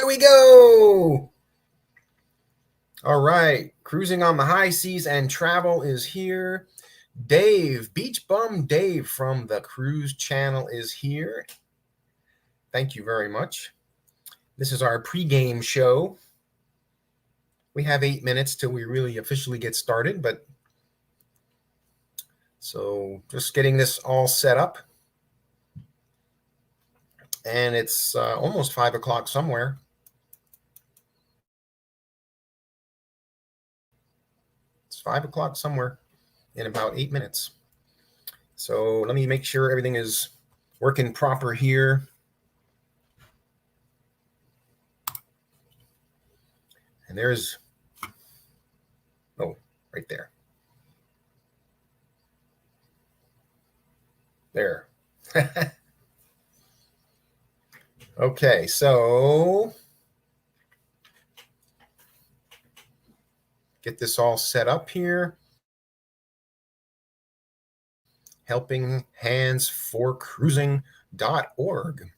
There we go. All right. Cruising on the high seas and travel is here. Dave, Beach Bum Dave from the Cruise Channel is here. Thank you very much. This is our pregame show. We have 8 minutes till we really officially get started, but so just getting this all set up. And it's almost 5 o'clock somewhere. It's 5 o'clock somewhere in about 8 minutes. So let me make sure everything is working proper here. And there's, oh, right there. There. Okay, so get this all set up here. helpinghandsforcruising.org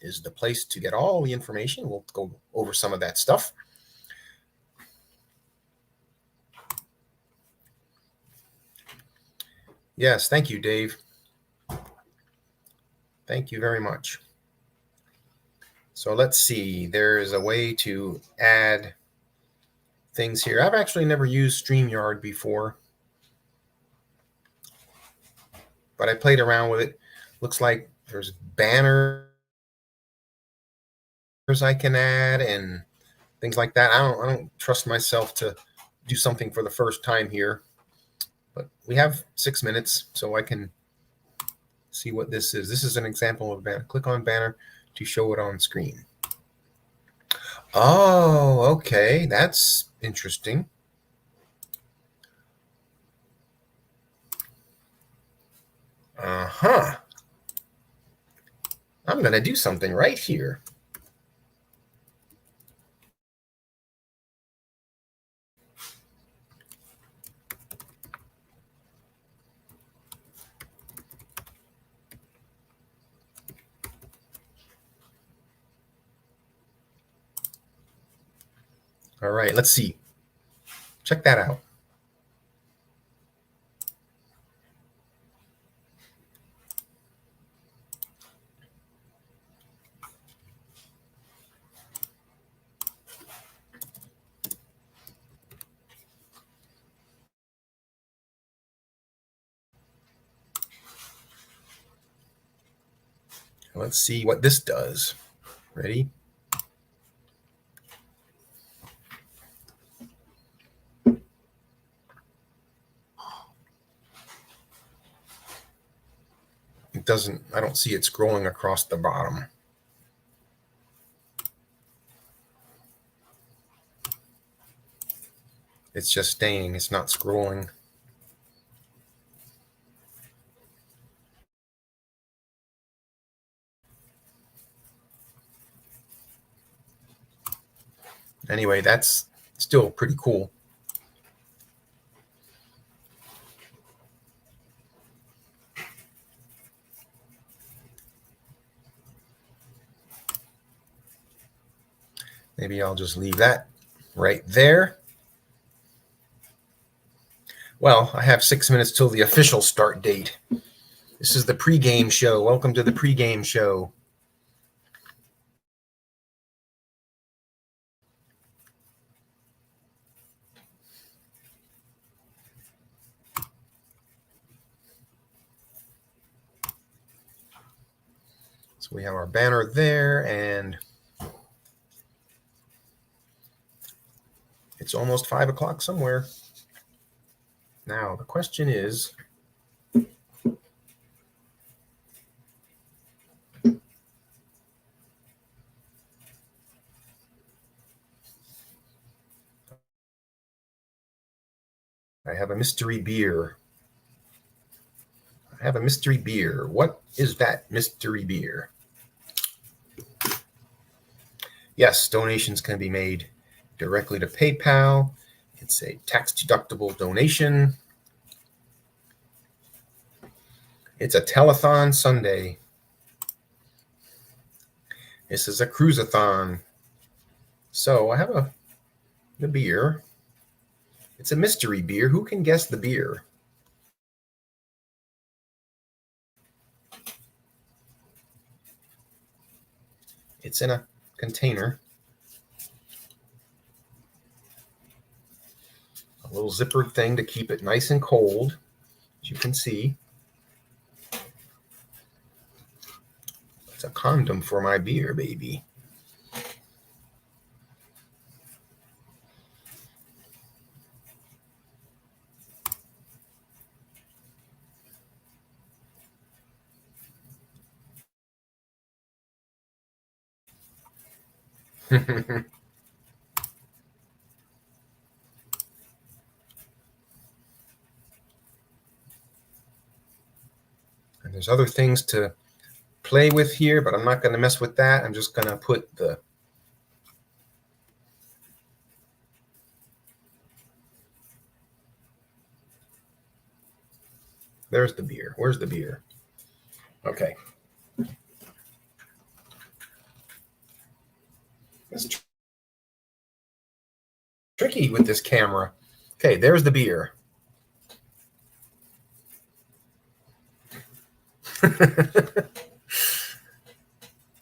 is the place to get all the information. We'll go over some of that stuff. Yes, thank you, Dave. Thank you very much. So let's see. There's a way to add things here. I've actually never used StreamYard before, but I played around with it. Looks like there's banners I can add and things like that. I don't trust myself to do something for the first time here, but we have 6 minutes, so I can see what this is. This is an example of a banner. Click on banner to show it on screen. Oh, okay. That's interesting. Uh-huh. I'm going to do something right here. All right, let's see. Check that out. Let's see what this does. Ready? It doesn't, I don't see it scrolling across the bottom. It's just staying, it's not scrolling. Anyway, that's still pretty cool. Maybe I'll just leave that right there. Well, I have 6 minutes till the official start date. This is the pregame show. Welcome to the pregame show. So we have our banner there, and it's almost 5 o'clock somewhere. Now, the question is, I have a mystery beer. I have a mystery beer. What is that mystery beer? Yes, donations can be made directly to PayPal. It's a tax-deductible donation. It's a telethon Sunday. This is a cruise-a-thon. So I have the beer. It's a mystery beer. Who can guess the beer? It's in a container. A little zippered thing to keep it nice and cold, as you can see. It's a condom for my beer, baby. And there's other things to play with here, but I'm not going to mess with that. I'm just going to put the there's the beer. Where's the beer? Okay. It's tricky with this camera. Okay, there's the beer.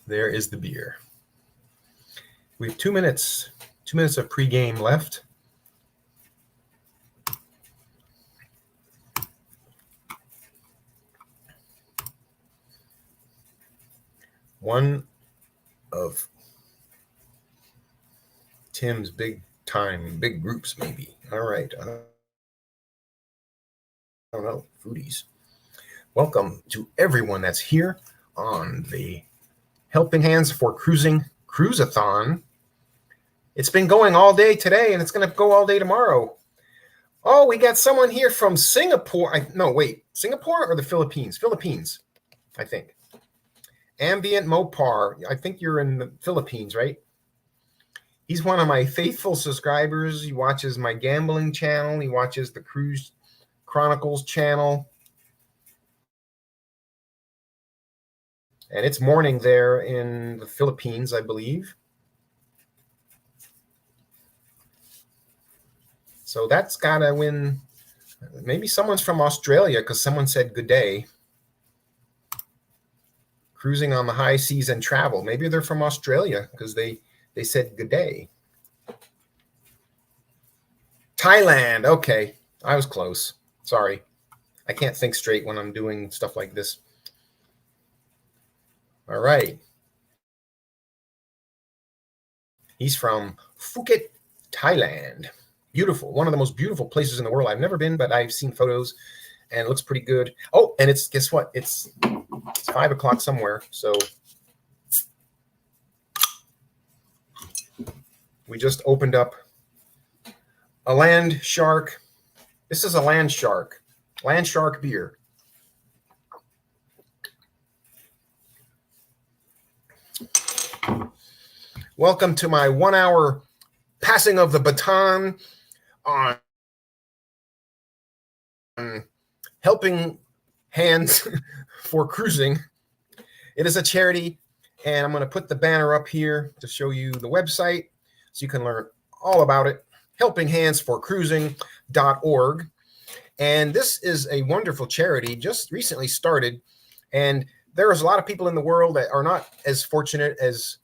There is the beer. We have 2 minutes of pregame left. One of Tim's big groups, maybe. All right. I don't know. Foodies. Welcome to everyone that's here on the Helping Hands for Cruising Cruise-a-Thon. It's been going all day today, and it's going to go all day tomorrow. Oh, we got someone here from Singapore. Singapore or the Philippines? Philippines, I think. Ambient Mopar. I think you're in the Philippines, right? He's one of my faithful subscribers. He watches my gambling channel. He watches the Cruise Chronicles channel. And it's morning there in the Philippines, I believe. So that's got to win. Maybe someone's from Australia because someone said good day. Cruising on the high seas and travel. Maybe they're from Australia because they said good day. Thailand. Okay. I was close. Sorry. I can't think straight when I'm doing stuff like this. All right. He's from Phuket, Thailand. Beautiful. One of the most beautiful places in the world. I've never been, but I've seen photos and it looks pretty good. Oh, and guess what? It's 5 o'clock somewhere. So we just opened up a Land Shark. This is a Land Shark beer. Welcome to my 1 hour passing of the baton on Helping Hands for Cruising. It is a charity, and I'm going to put the banner up here to show you the website so you can learn all about it. helpinghandsforcruising.org. And this is a wonderful charity, just recently started, and there's a lot of people in the world that are not as fortunate as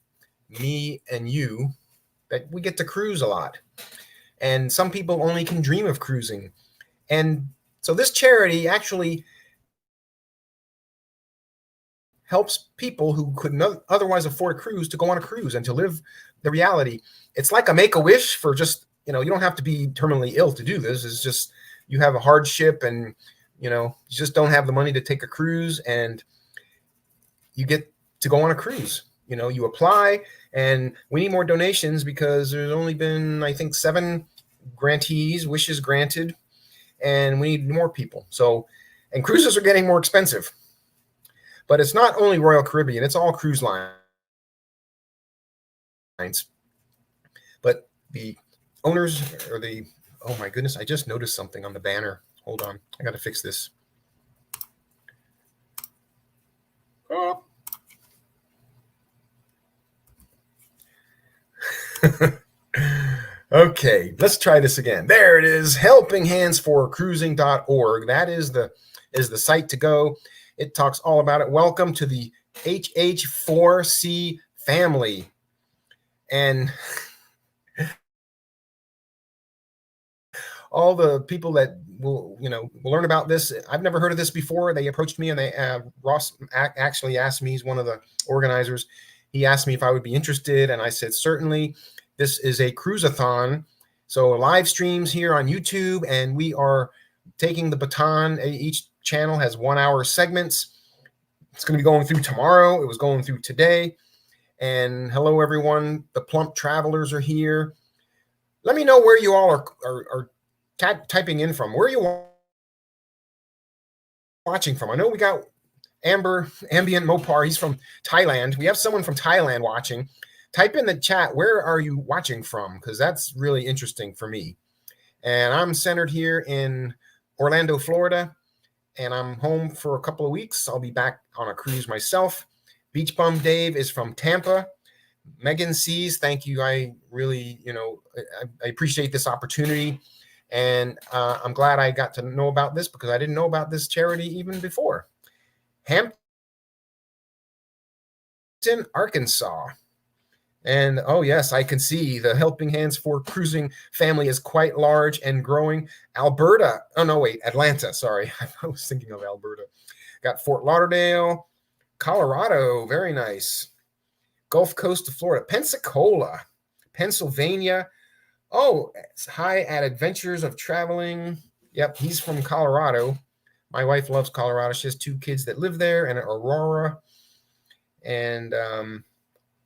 me and you, that we get to cruise a lot. And some people only can dream of cruising. And so this charity actually helps people who couldn't otherwise afford a cruise to go on a cruise and to live the reality. It's like a make-a-wish for just, you don't have to be terminally ill to do this. It's just you have a hardship and, you just don't have the money to take a cruise, and you get to go on a cruise. You apply, and we need more donations because there's only been, I think, 7 grantees, wishes granted, and we need more people. So, and cruises are getting more expensive. But it's not only Royal Caribbean, it's all cruise lines. But the owners or oh my goodness, I just noticed something on the banner. Hold on, I got to fix this. Oh. Okay, let's try this again. There it is, helpinghandsforcruising.org. That is the site to go. It talks all about it. Welcome to the HH4C family. And all the people that will learn about this. I've never heard of this before. They approached me, and Ross actually asked me. He's one of the organizers. He asked me if I would be interested, and I said certainly. This is a cruise-a-thon, so live streams here on YouTube, and we are taking the baton. Each channel has 1 hour segments. It's going to be going through tomorrow. It was going through today. And hello, everyone. The plump travelers are here. Let me know where you all are typing in from. Where are you watching from? I know we got Ambient Mopar. He's from Thailand. We have someone from Thailand watching. Type in the chat, where are you watching from? Because that's really interesting for me. And I'm centered here in Orlando, Florida, and I'm home for a couple of weeks. I'll be back on a cruise myself. Beach Bum Dave is from Tampa. Megan Sees, thank you. I really, I appreciate this opportunity. And I'm glad I got to know about this, because I didn't know about this charity even before. Hampton, Arkansas. And oh, yes, I can see the Helping Hands for Cruising family is quite large and growing. Alberta. Oh, no, wait. Atlanta. Sorry. I was thinking of Alberta. Got Fort Lauderdale, Colorado. Very nice. Gulf Coast of Florida. Pensacola, Pennsylvania. Oh, hi at Adventures of Traveling. Yep, he's from Colorado. My wife loves Colorado. She has 2 kids that live there, and Aurora. And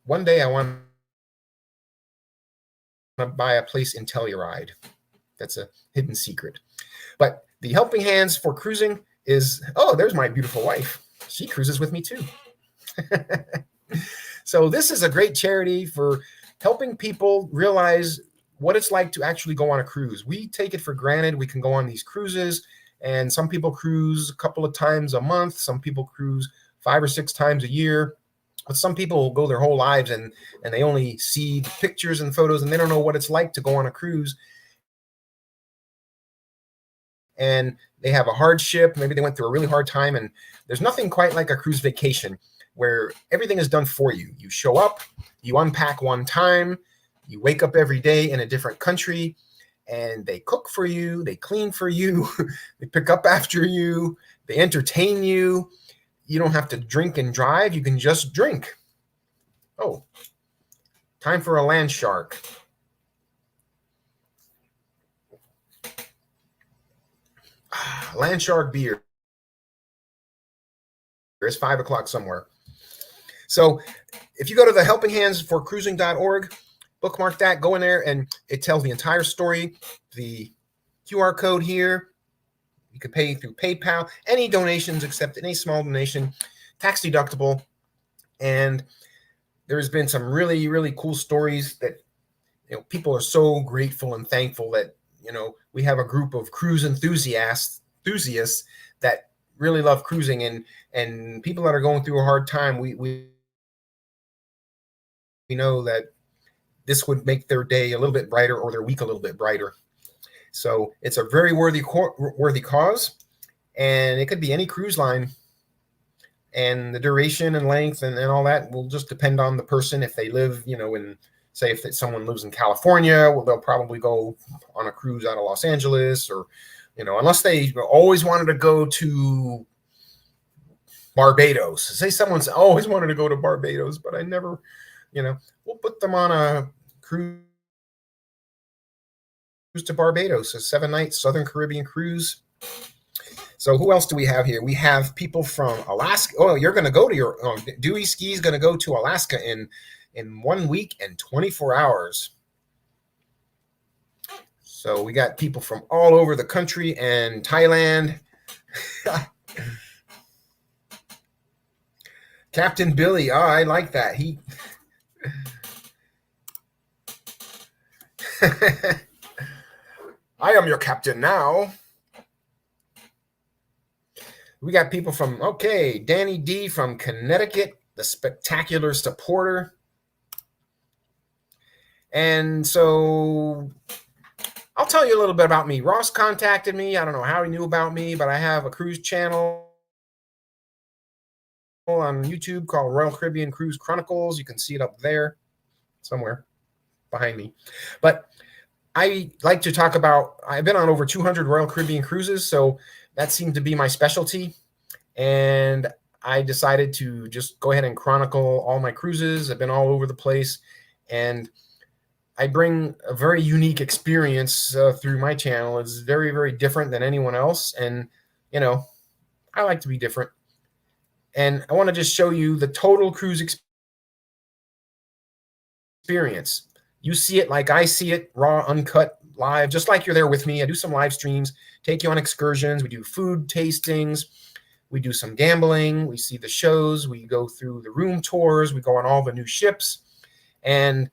one day I want to buy a place in Telluride. That's a hidden secret. But the Helping Hands for Cruising is, oh, there's my beautiful wife. She cruises with me too. So this is a great charity for helping people realize what it's like to actually go on a cruise. We take it for granted. We can go on these cruises, and some people cruise a couple of times a month. Some people cruise 5 or 6 times a year. But some people go their whole lives and they only see the pictures and photos, and they don't know what it's like to go on a cruise. And they have a hardship. Maybe they went through a really hard time, and there's nothing quite like a cruise vacation where everything is done for you. You show up, you unpack one time, you wake up every day in a different country, and they cook for you, they clean for you, they pick up after you, they entertain you. You don't have to drink and drive. You can just drink. Oh, time for a land shark. Land shark beer. It's 5 o'clock somewhere. So if you go to the helpinghandsforcruising.org, bookmark that, go in there, and it tells the entire story. The QR code here. You can pay through PayPal. Any donations, except any small donation, tax deductible. And there's been some really, really cool stories that people are so grateful and thankful that we have a group of cruise enthusiasts that really love cruising, and people that are going through a hard time. We know that this would make their day a little bit brighter, or their week a little bit brighter. So it's a very worthy cause, and it could be any cruise line. And the duration and length and all that will just depend on the person. If they live, say if someone lives in California, well, they'll probably go on a cruise out of Los Angeles, or, unless they always wanted to go to Barbados. Say someone's always wanted to go to Barbados, but I never, we'll put them on a cruise to Barbados, a 7-night Southern Caribbean cruise. So who else do we have here? We have people from Alaska. Oh, you're going to go to Dewey Ski's going to go to Alaska in 1 week and 24 hours. So we got people from all over the country and Thailand. Captain Billy. Oh, I like that. He I am your captain now. We got people from, Danny D from Connecticut, the spectacular supporter. And so I'll tell you a little bit about me. Ross contacted me. I don't know how he knew about me, but I have a cruise channel on YouTube called Royal Caribbean Cruise Chronicles. You can see it up there somewhere behind me. But I like to talk about, I've been on over 200 Royal Caribbean cruises, so that seemed to be my specialty. And I decided to just go ahead and chronicle all my cruises. I've been all over the place, and I bring a very unique experience through my channel. It's very, very different than anyone else. And, you know, I like to be different. And I want to just show you the total cruise experience. You see it like I see it, raw, uncut, live, just like you're there with me. I do some live streams, take you on excursions. We do food tastings. We do some gambling. We see the shows. We go through the room tours. We go on all the new ships. And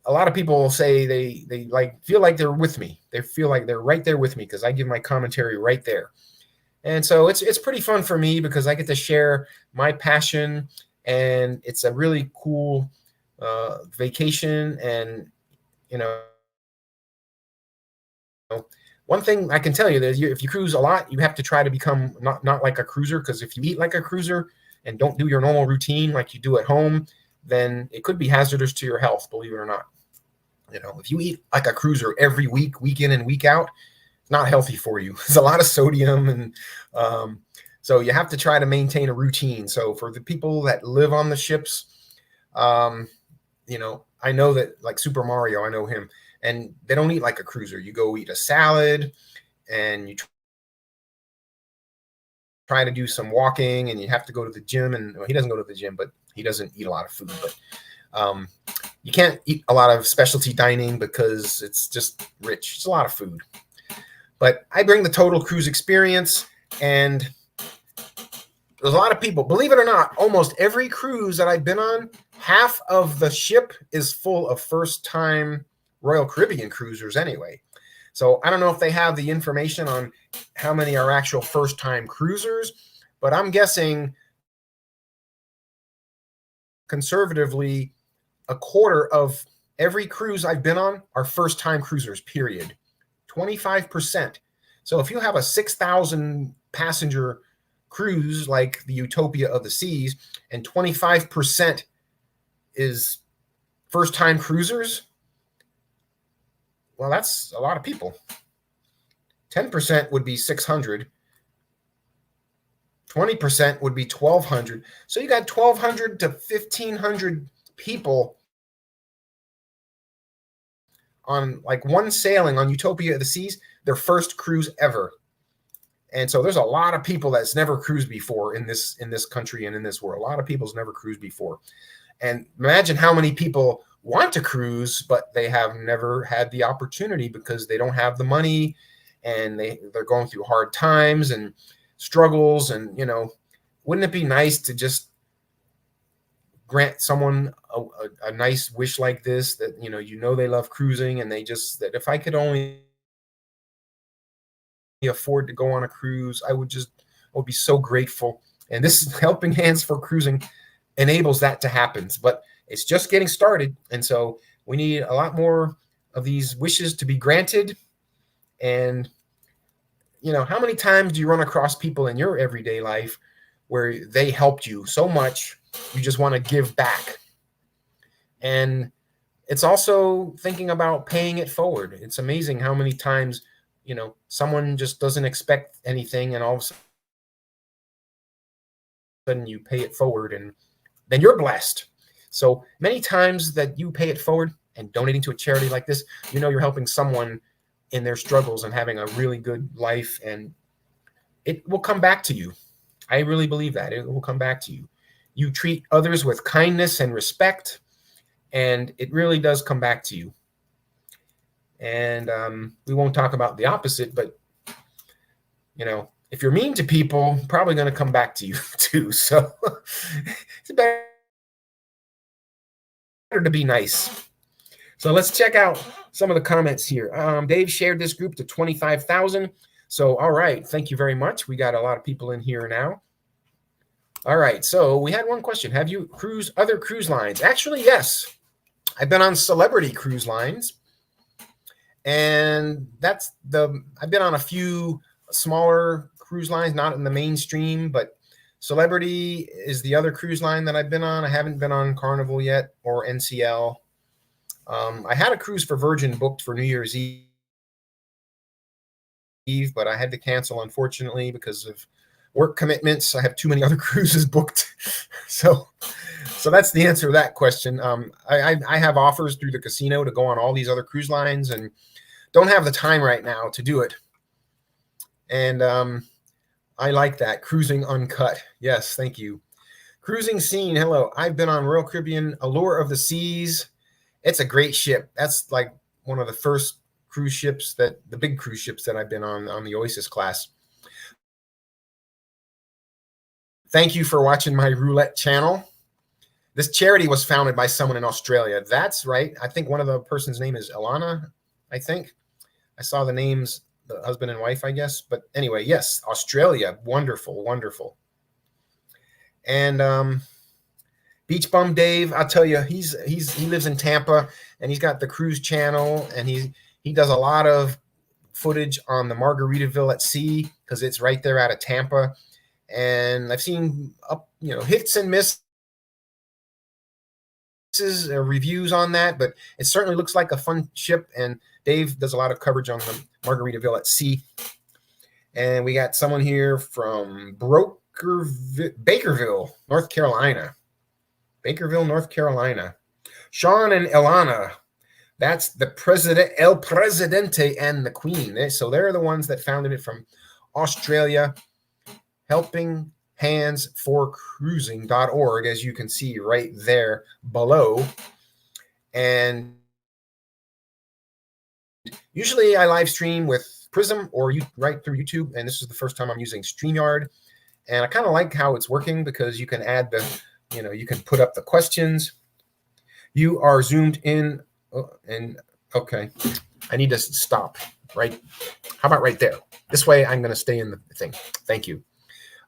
a lot of people say they like feel like they're with me. They feel like they're right there with me because I give my commentary right there. And so it's pretty fun for me because I get to share my passion, and it's a really cool vacation. And, you know, one thing I can tell you is if you cruise a lot, you have to try to become not like a cruiser, because if you eat like a cruiser and don't do your normal routine like you do at home, then it could be hazardous to your health, believe it or not. You know, if you eat like a cruiser every week, week in and week out, it's not healthy for you. It's a lot of sodium, and so you have to try to maintain a routine. So for the people that live on the ships, you know, I know that, like Super Mario, I know him, and they don't eat like a cruiser. You go eat a salad, and you try to do some walking, and you have to go to the gym. And well, he doesn't go to the gym, but he doesn't eat a lot of food. But you can't eat a lot of specialty dining because it's just rich. It's a lot of food. But I bring the total cruise experience, and there's a lot of people, believe it or not, almost every cruise that I've been on, half of the ship is full of first-time Royal Caribbean cruisers anyway. So I don't know if they have the information on how many are actual first-time cruisers, but I'm guessing conservatively a quarter of every cruise I've been on are first-time cruisers, period. 25%. So if you have a 6,000 passenger cruise like the Utopia of the Seas, and 25% is first-time cruisers, well, that's a lot of people. 10% would be 600. 20% would be 1,200. So you got 1,200 to 1,500 people on like one sailing on Utopia of the Seas, their first cruise ever. And so there's a lot of people that's never cruised before in this country and in this world. A lot of people's never cruised before. And imagine how many people want to cruise, but they have never had the opportunity because they don't have the money, and they're going through hard times and struggles. And, you know, wouldn't it be nice to just grant someone a nice wish like this, that, you know, they love cruising, and they just, that if I could only afford to go on a cruise, I would be so grateful. And this Helping Hands for Cruising enables that to happen. But it's just getting started. And so we need a lot more of these wishes to be granted. And, you know, how many times do you run across people in your everyday life where they helped you so much, you just want to give back? And it's also thinking about paying it forward. It's amazing how many times, you know, someone just doesn't expect anything, and all of a sudden you pay it forward, and then you're blessed. So many times that you pay it forward and donating to a charity like this, you know, you're helping someone in their struggles and having a really good life, and it will come back to you. I really believe that it will come back to you. You treat others with kindness and respect, and it really does come back to you. And we won't talk about the opposite, but, you know, if you're mean to people, probably going to come back to you too. So it's better to be nice. So let's check out some of the comments here. Dave shared this group to 25,000. So, all right. Thank you very much. We got a lot of people in here now. All right. So we had one question. Have you cruised other cruise lines? Actually, yes. I've been on celebrity cruise lines, and I've been on a few smaller cruise lines, not in the mainstream, but Celebrity is the other cruise line that I've been on. I haven't been on Carnival yet or NCL. I had a cruise for Virgin booked for New Year's Eve, but I had to cancel, unfortunately, because of work commitments. I have too many other cruises booked. So that's the answer to that question. I have offers through the casino to go on all these other cruise lines and don't have the time right now to do it. And I like that. Cruising Uncut. Yes, thank you. Cruising Scene. Hello. I've been on Royal Caribbean Allure of the Seas. It's a great ship. That's like one of the first cruise ships the big cruise ships that I've been on the Oasis class. Thank you for watching my roulette channel. This charity was founded by someone in Australia. That's right. I think one of the person's name is Ilana, I think. I saw the names, the husband and wife, I guess. But anyway, yes, Australia. Wonderful, wonderful. And Beach Bum Dave, I'll tell you, he lives in Tampa, and he's got the cruise channel, and he does a lot of footage on the Margaritaville at sea because it's right there out of Tampa. And I've seen hits and misses, reviews on that, but it certainly looks like a fun ship. And Dave does a lot of coverage on the Margaritaville at sea. And we got someone here from Bakerville, North Carolina. Bakerville, North Carolina. Sean and Ilana. That's the president, El Presidente, and the Queen. So they're the ones that founded it from Australia. Helping Hands for Cruising.org, as you can see right there below. And usually I live stream with Prism or right through YouTube, and this is the first time I'm using StreamYard. And I kind of like how it's working because you can add you can put up the questions. You are zoomed in, and okay, I need to stop, right? How about right there? This way I'm going to stay in the thing. Thank you.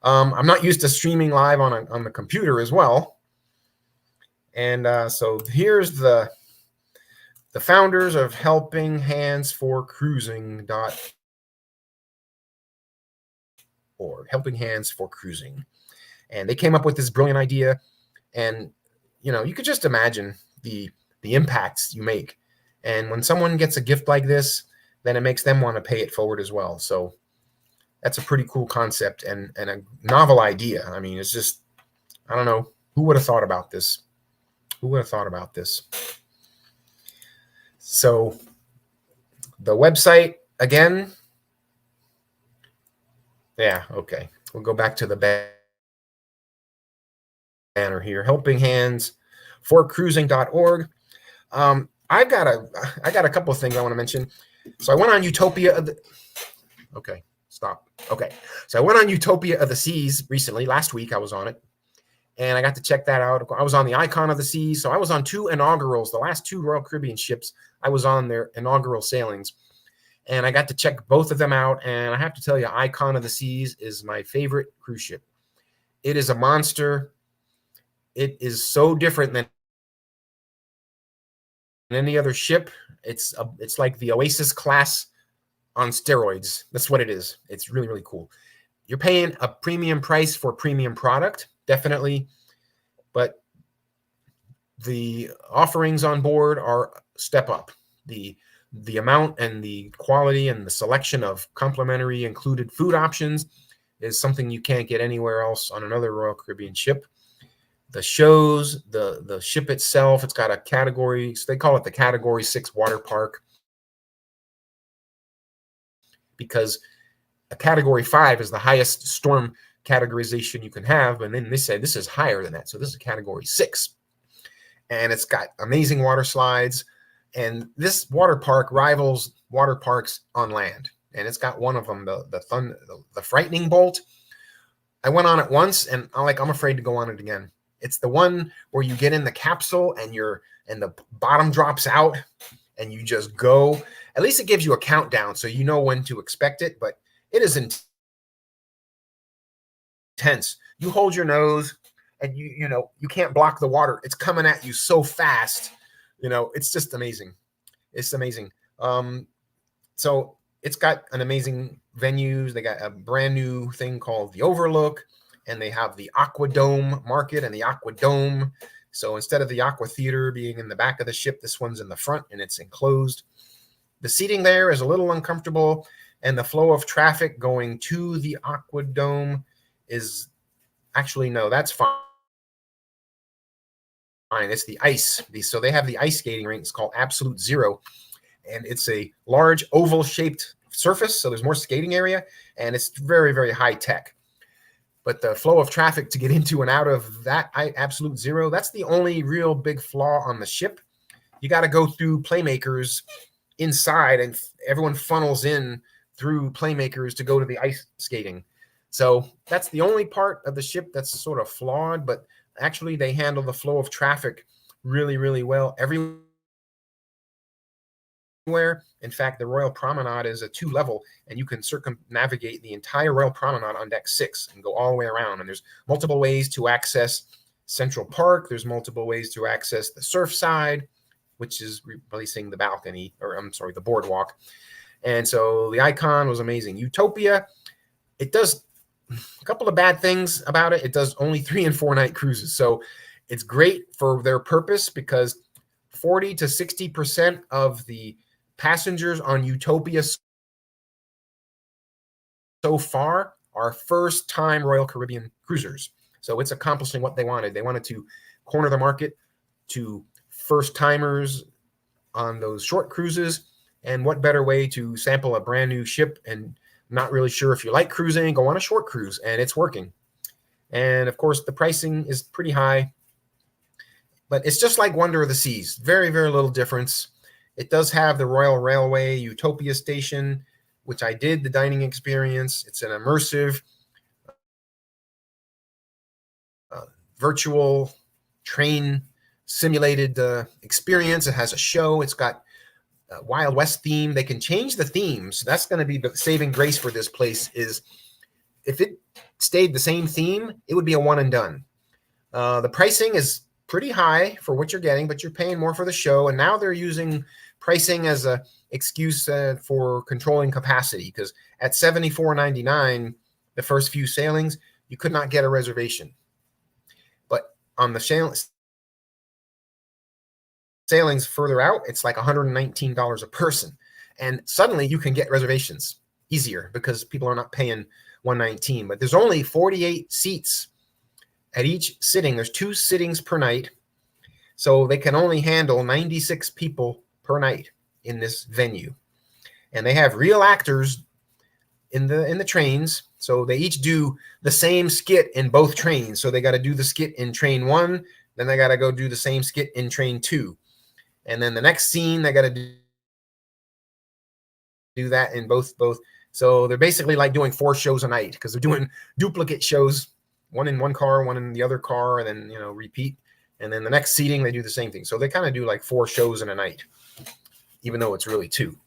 I'm not used to streaming live on the computer as well. And so here's the founders of Helping Hands for Cruising.org. Helping Hands for Cruising. And they came up with this brilliant idea. And, you could just imagine the impacts you make. And when someone gets a gift like this, then it makes them want to pay it forward as well. So that's a pretty cool concept and a novel idea. I mean, it's just, I don't know. Who would have thought about this? Who would have thought about this? So the website, again. Yeah, okay. We'll go back to the banner here. Helping Hands for Cruising.org. I got a couple of things I want to mention. So I went on Utopia. Okay. Stop. Okay. So I went on Utopia of the Seas recently. Last week I was on it. And I got to check that out. I was on the Icon of the Seas. So I was on two inaugurals. The last two Royal Caribbean ships, I was on their inaugural sailings. And I got to check both of them out. And I have to tell you, Icon of the Seas is my favorite cruise ship. It is a monster. It is so different than any other ship. It's like the Oasis class on steroids. That's what it is. It's really, really cool. You're paying a premium price for premium product, definitely. But the offerings on board are step up. The amount and the quality and the selection of complimentary included food options is something you can't get anywhere else on another Royal Caribbean ship. The shows, the ship itself, it's got a category, so they call it the Category 6 water park, because a Category 5 is the highest storm categorization you can have, and then they say this is higher than that, so this is a Category 6. And it's got amazing water slides, and this water park rivals water parks on land. And it's got one of them, the Frightening Bolt. I went on it once, and I'm afraid to go on it again. It's the one where you get in the capsule and the bottom drops out and you just go. At least it gives you a countdown so you know when to expect it, but it is intense. You hold your nose and you can't block the water. It's coming at you so fast. It's just amazing. It's amazing. So it's got an amazing venues. They got a brand new thing called the Overlook, and they have the Aqua Dome Market and the Aqua Dome. So instead of the Aqua Theater being in the back of the ship, this one's in the front and it's enclosed. The seating there is a little uncomfortable, and the flow of traffic going to the Aqua Dome is actually, no, that's fine. It's the ice. So they have the ice skating rink. It's called Absolute Zero, and it's a large oval shaped surface. So there's more skating area, and it's very, very high tech. But the flow of traffic to get into and out of that Absolute Zero, that's the only real big flaw on the ship. You got to go through Playmakers inside, and everyone funnels in through Playmakers to go to the ice skating. So that's the only part of the ship that's sort of flawed, but actually they handle the flow of traffic really, really well everywhere. In fact, the Royal Promenade is a 2-level, and you can circumnavigate the entire Royal Promenade on deck 6 and go all the way around. And there's multiple ways to access Central Park. There's multiple ways to access the surf side, which is replacing the balcony, or I'm sorry, the boardwalk. And so the Icon was amazing. Utopia, it does a couple of bad things about it. It does only 3 and 4 night cruises. So it's great for their purpose because 40 to 60% of the passengers on Utopia so far are first-time Royal Caribbean cruisers. So it's accomplishing what they wanted. They wanted to corner the market to first-timers on those short cruises. And what better way to sample a brand new ship and not really sure if you like cruising, go on a short cruise, and it's working. And of course, the pricing is pretty high, but it's just like Wonder of the Seas. Very, very little difference. It does have the Royal Railway Utopia Station, which I did the dining experience. It's an immersive virtual train simulated experience. It has a show. It's got a Wild West theme. They can change the themes. That's going to be the saving grace for this place. Is if it stayed the same theme, it would be a one and done. The pricing is pretty high for what you're getting, but you're paying more for the show. And now they're using pricing as a excuse for controlling capacity, because at $74.99 the first few sailings, you could not get a reservation. But on the sailings further out, it's like $119 a person, and suddenly you can get reservations easier because people are not paying $119. But there's only 48 seats at each sitting. There's 2 sittings per night, so they can only handle 96 people per night in this venue. And they have real actors in the trains, so they each do the same skit in both trains. So they got to do the skit in train 1, then they got to go do the same skit in train 2. And then the next scene, they got to do that in both. So they're basically like doing 4 shows a night, because they're doing duplicate shows, one in one car, one in the other car, and then, repeat. And then the next seating, they do the same thing. So they kind of do like 4 shows in a night, even though it's really 2.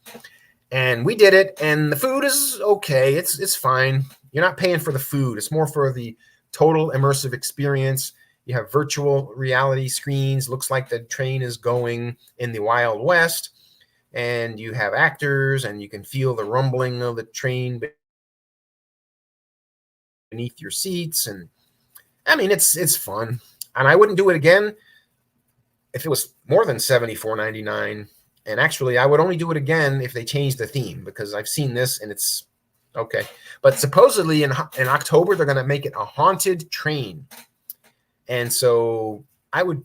And we did it, and the food is okay. It's fine. You're not paying for the food. It's more for the total immersive experience. You have virtual reality screens. Looks like the train is going in the Wild West, and you have actors, and you can feel the rumbling of the train beneath your seats. And I mean, it's fun. And I wouldn't do it again if it was more than $74.99. And actually, I would only do it again if they changed the theme, because I've seen this and it's okay. But supposedly in October, they're going to make it a haunted train. And so I would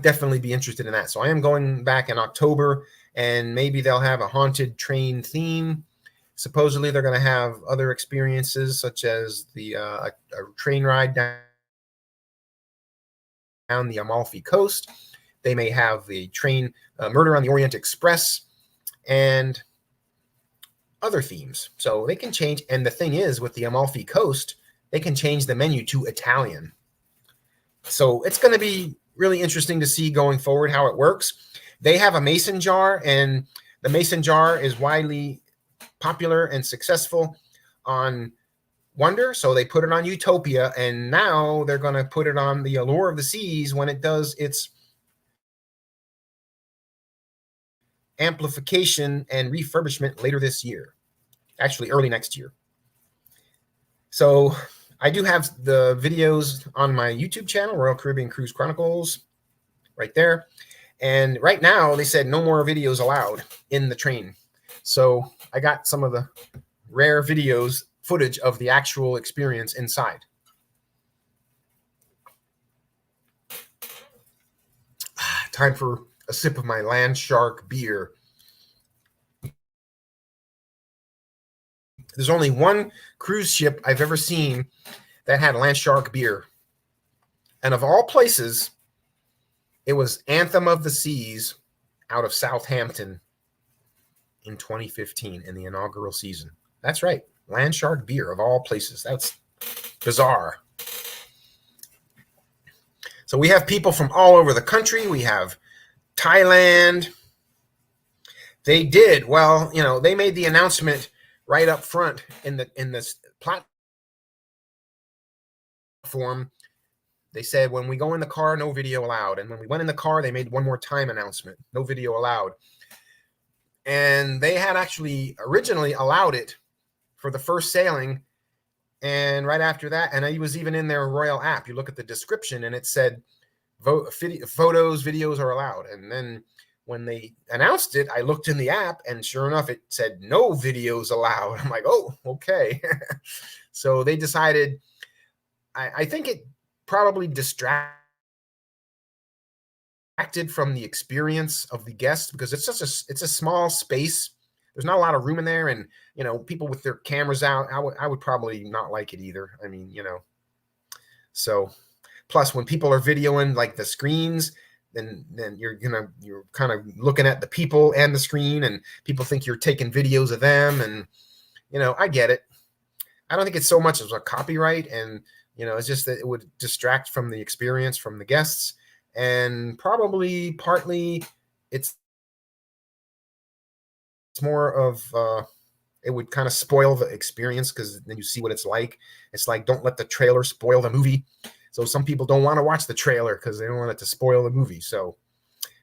definitely be interested in that. So I am going back in October, and maybe they'll have a haunted train theme. Supposedly they're going to have other experiences, such as the a train ride down the Amalfi Coast. They may have the train Murder on the Orient Express and other themes. So they can change. And the thing is, with the Amalfi Coast, they can change the menu to Italian. So it's going to be really interesting to see going forward how it works. They have a mason jar, and the mason jar is widely popular and successful on Wonder. So they put it on Utopia, and now they're going to put it on the Allure of the Seas when it does its amplification and refurbishment later this year, actually early next year. So I do have the videos on my YouTube channel, Royal Caribbean Cruise Chronicles, right there. And right now they said no more videos allowed in the train. So I got some of the rare videos, footage of the actual experience inside. Time for a sip of my Land Shark beer. There's only one cruise ship I've ever seen that had Land Shark beer. And of all places, it was Anthem of the Seas out of Southampton in 2015 in the inaugural season. That's right. Land Shark beer of all places. That's bizarre. So we have people from all over the country. We have Thailand. They did, well, you know, they made the announcement right up front in this platform. They said, when we go in the car, no video allowed. And when we went in the car, they made one more time announcement, no video allowed. And they had actually originally allowed it for the first sailing. And right after that, and it was even in their Royal app, you look at the description and it said photos, videos are allowed. And then when they announced it, I looked in the app and sure enough, it said no videos allowed. I'm like, oh, okay. So they decided, I think it probably distracted from the experience of the guests because it's a small space. There's not a lot of room in there. And, you know, people with their cameras out, I would probably not like it either. I mean, you know, so plus when people are videoing like the screens, then you're kind of looking at the people and the screen and people think you're taking videos of them. And, you know, I get it. I don't think it's so much as a copyright. And, you know, it's just that it would distract from the experience from the guests. And probably partly it's more of it would kind of spoil the experience because then you see what it's like. It's like, don't let the trailer spoil the movie. So some people don't want to watch the trailer because they don't want it to spoil the movie. So,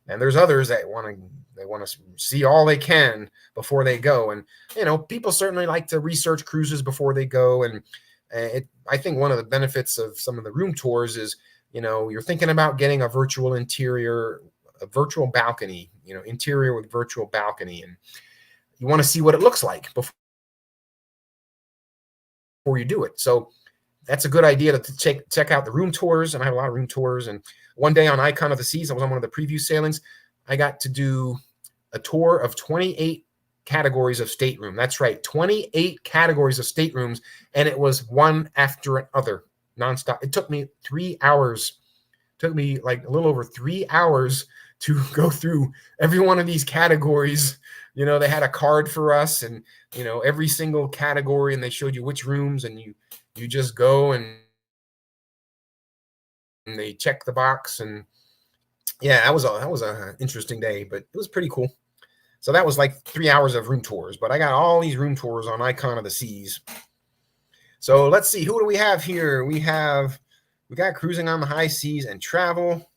and there's others that want to see all they can before they go. And, you know, people certainly like to research cruises before they go. And I think one of the benefits of some of the room tours is, you know, you're thinking about getting a virtual interior, a virtual balcony, you know, interior with virtual balcony. And you want to see what it looks like before you do it. So that's a good idea to check out the room tours. And I have a lot of room tours. And one day on Icon of the Seas, I was on one of the preview sailings. I got to do a tour of 28 categories of stateroom. That's right, 28 categories of staterooms. And it was one after another, nonstop. It took me 3 hours. It took me like a little over 3 hours to go through every one of these categories. You know, they had a card for us and, you know, every single category, and they showed you which rooms, and you just go and they check the box. And yeah, that was an interesting day, but it was pretty cool. So that was like 3 hours of room tours, but I got all these room tours on Icon of the Seas. So let's see, who do we have here? We got Cruising on the High Seas and Travel.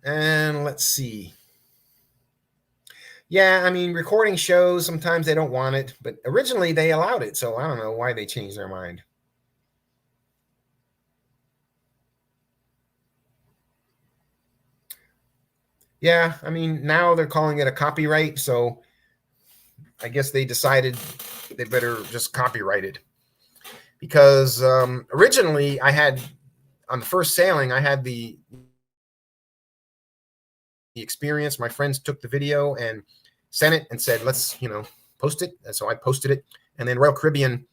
And let's see. Yeah, I mean, recording shows, sometimes they don't want it, but originally they allowed it. So I don't know why they changed their mind. Yeah, I mean, now they're calling it a copyright. So I guess they decided they better just copyright it. Because originally I had, on the first sailing, I had the experience. My friends took the video and sent it and said, let's, you know, post it. And so I posted it. And then Royal Caribbean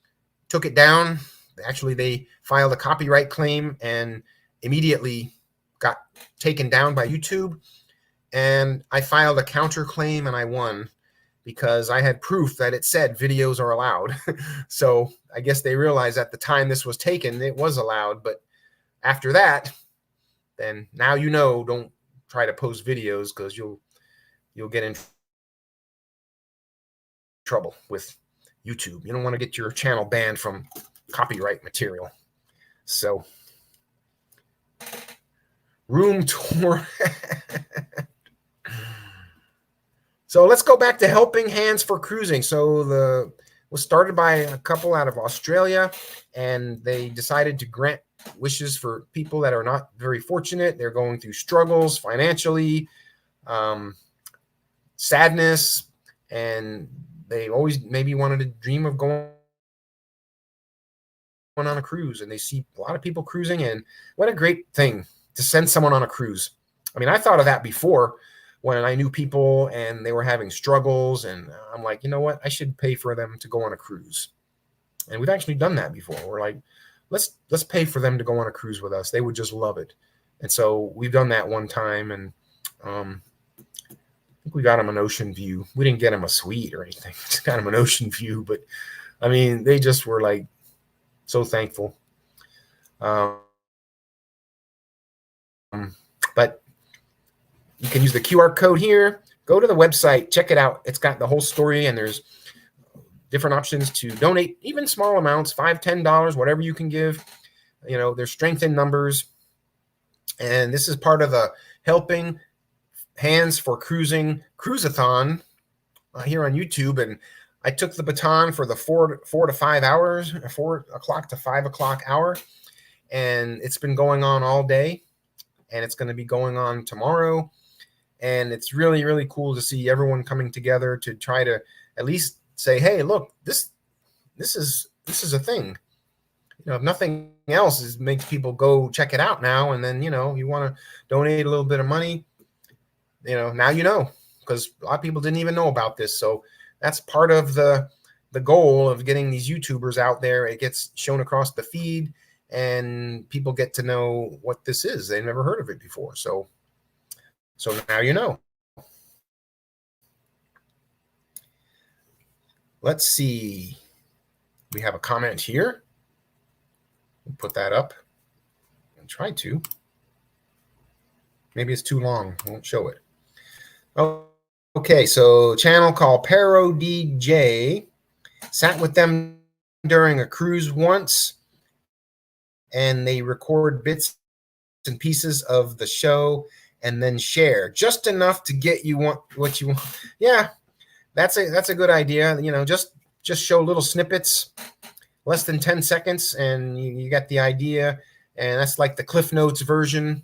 took it down. Actually, they filed a copyright claim and immediately got taken down by YouTube. And I filed a counterclaim and I won because I had proof that it said videos are allowed. So I guess they realized at the time this was taken, it was allowed. But after that, then now you know, don't try to post videos because you'll get in trouble with YouTube. You don't want to get your channel banned from copyright material. So room tour. So let's go back to Helping Hands for Cruising. So the was started by a couple out of Australia, and they decided to grant wishes for people that are not very fortunate. They're going through struggles financially, sadness, and they always maybe wanted to dream of going on a cruise, and they see a lot of people cruising, and what a great thing to send someone on a cruise. I mean, I thought of that before when I knew people and they were having struggles, and I'm like, you know what, I should pay for them to go on a cruise. And we've actually done that before. We're like, let's pay for them to go on a cruise with us. They would just love it. And so we've done that one time, and I think we got them an ocean view. We didn't get them a suite or anything. We just got them an ocean view, but I mean, they just were like so thankful. But you can use the QR code here. Go to the website, check it out. It's got the whole story, and there's different options to donate, even small amounts, $5, $10, whatever you can give. You know, there's strength in numbers. And this is part of the Helping Hands for Cruising Cruise-a-thon here on YouTube. And I took the baton for the 4 to 5 hours, 4 o'clock to 5 o'clock hour. And it's been going on all day. And it's going to be going on tomorrow. And it's really, really cool to see everyone coming together to try to at least say, hey, look, this is a thing. You know, if nothing else, it makes people go check it out now. And then, you know, you want to donate a little bit of money, you know, now you know, because a lot of people didn't even know about this. So that's part of the goal of getting these YouTubers out there. It gets shown across the feed, and people get to know what this is. They've never heard of it before. So now you know. Let's see. We have a comment here. We'll put that up and try to. Maybe it's too long. I won't show it. Oh, okay, so channel called Pero DJ. Sat with them during a cruise once, and they record bits and pieces of the show and then share just enough to get you what you want. Yeah, that's a good idea. You know, just show little snippets, less than 10 seconds, and you got the idea. And that's like the Cliff Notes version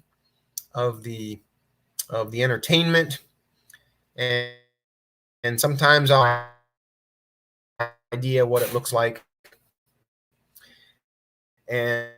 of the entertainment. And sometimes I'll have an idea what it looks like. And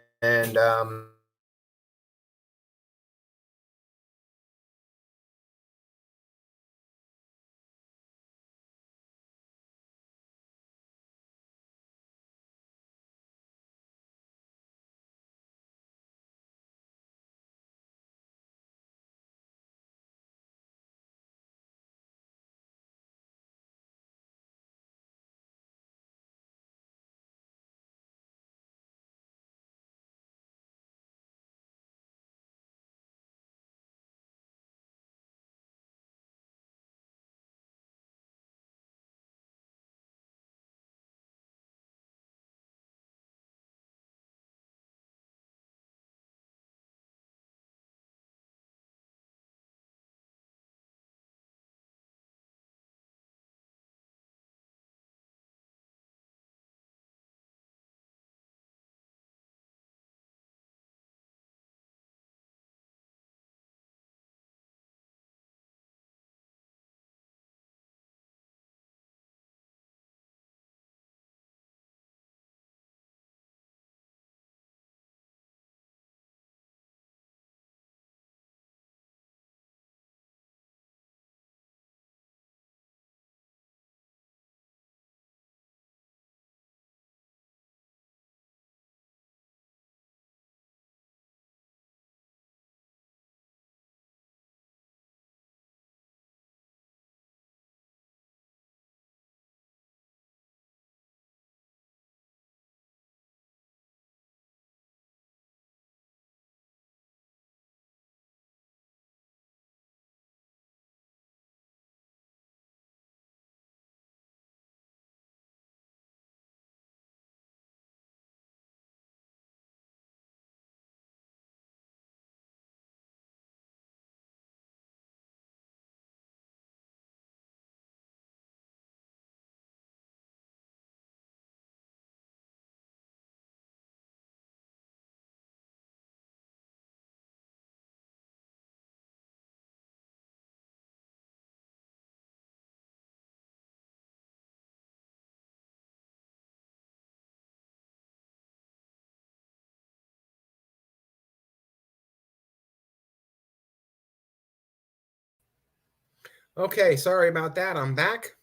Okay, sorry about that. I'm back.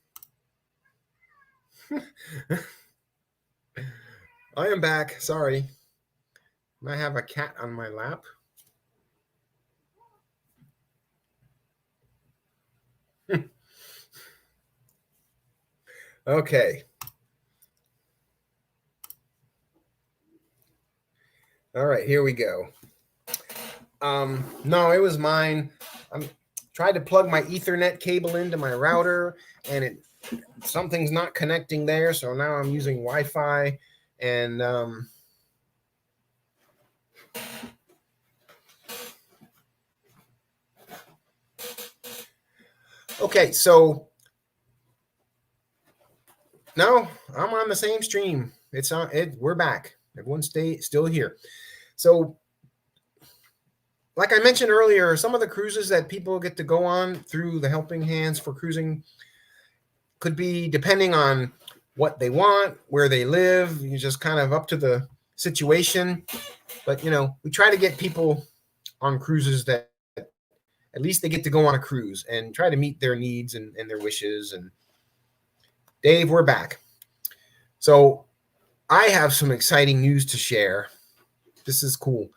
I am back. Sorry. I have a cat on my lap. Okay. All right, here we go. No, it was mine. I'm tried to plug my Ethernet cable into my router, and something's not connecting there. So now I'm using Wi-Fi, and okay. So no, I'm on the same stream. It's on it. We're back. Everyone still here. So like I mentioned earlier, some of the cruises that people get to go on through the Helping Hands for Cruising could be depending on what they want, where they live. You just kind of up to the situation. But, we try to get people on cruises that at least they get to go on a cruise and try to meet their needs and their wishes. And Dave, we're back. So I have some exciting news to share. This is cool.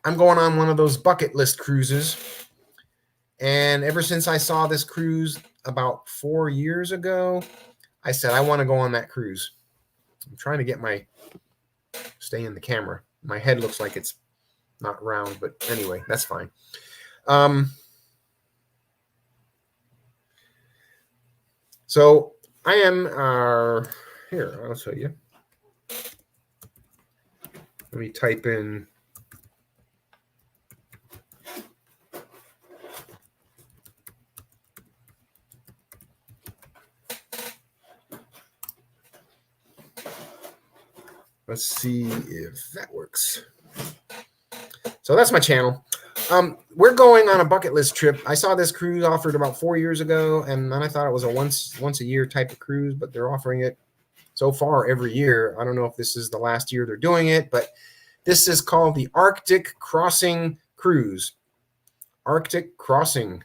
I'm going on one of those bucket list cruises. And ever since I saw this cruise about 4 years ago, I said, I want to go on that cruise. I'm trying to stay in the camera. My head looks like it's not round, but anyway, that's fine. So I am, here, I'll show you. Let me type in. Let's see if that works. So that's my channel. We're going on a bucket list trip. I saw this cruise offered about 4 years ago, and then I thought it was a once a year type of cruise, but they're offering it so far every year. I don't know if this is the last year they're doing it, but this is called the Arctic Crossing Cruise. Arctic Crossing.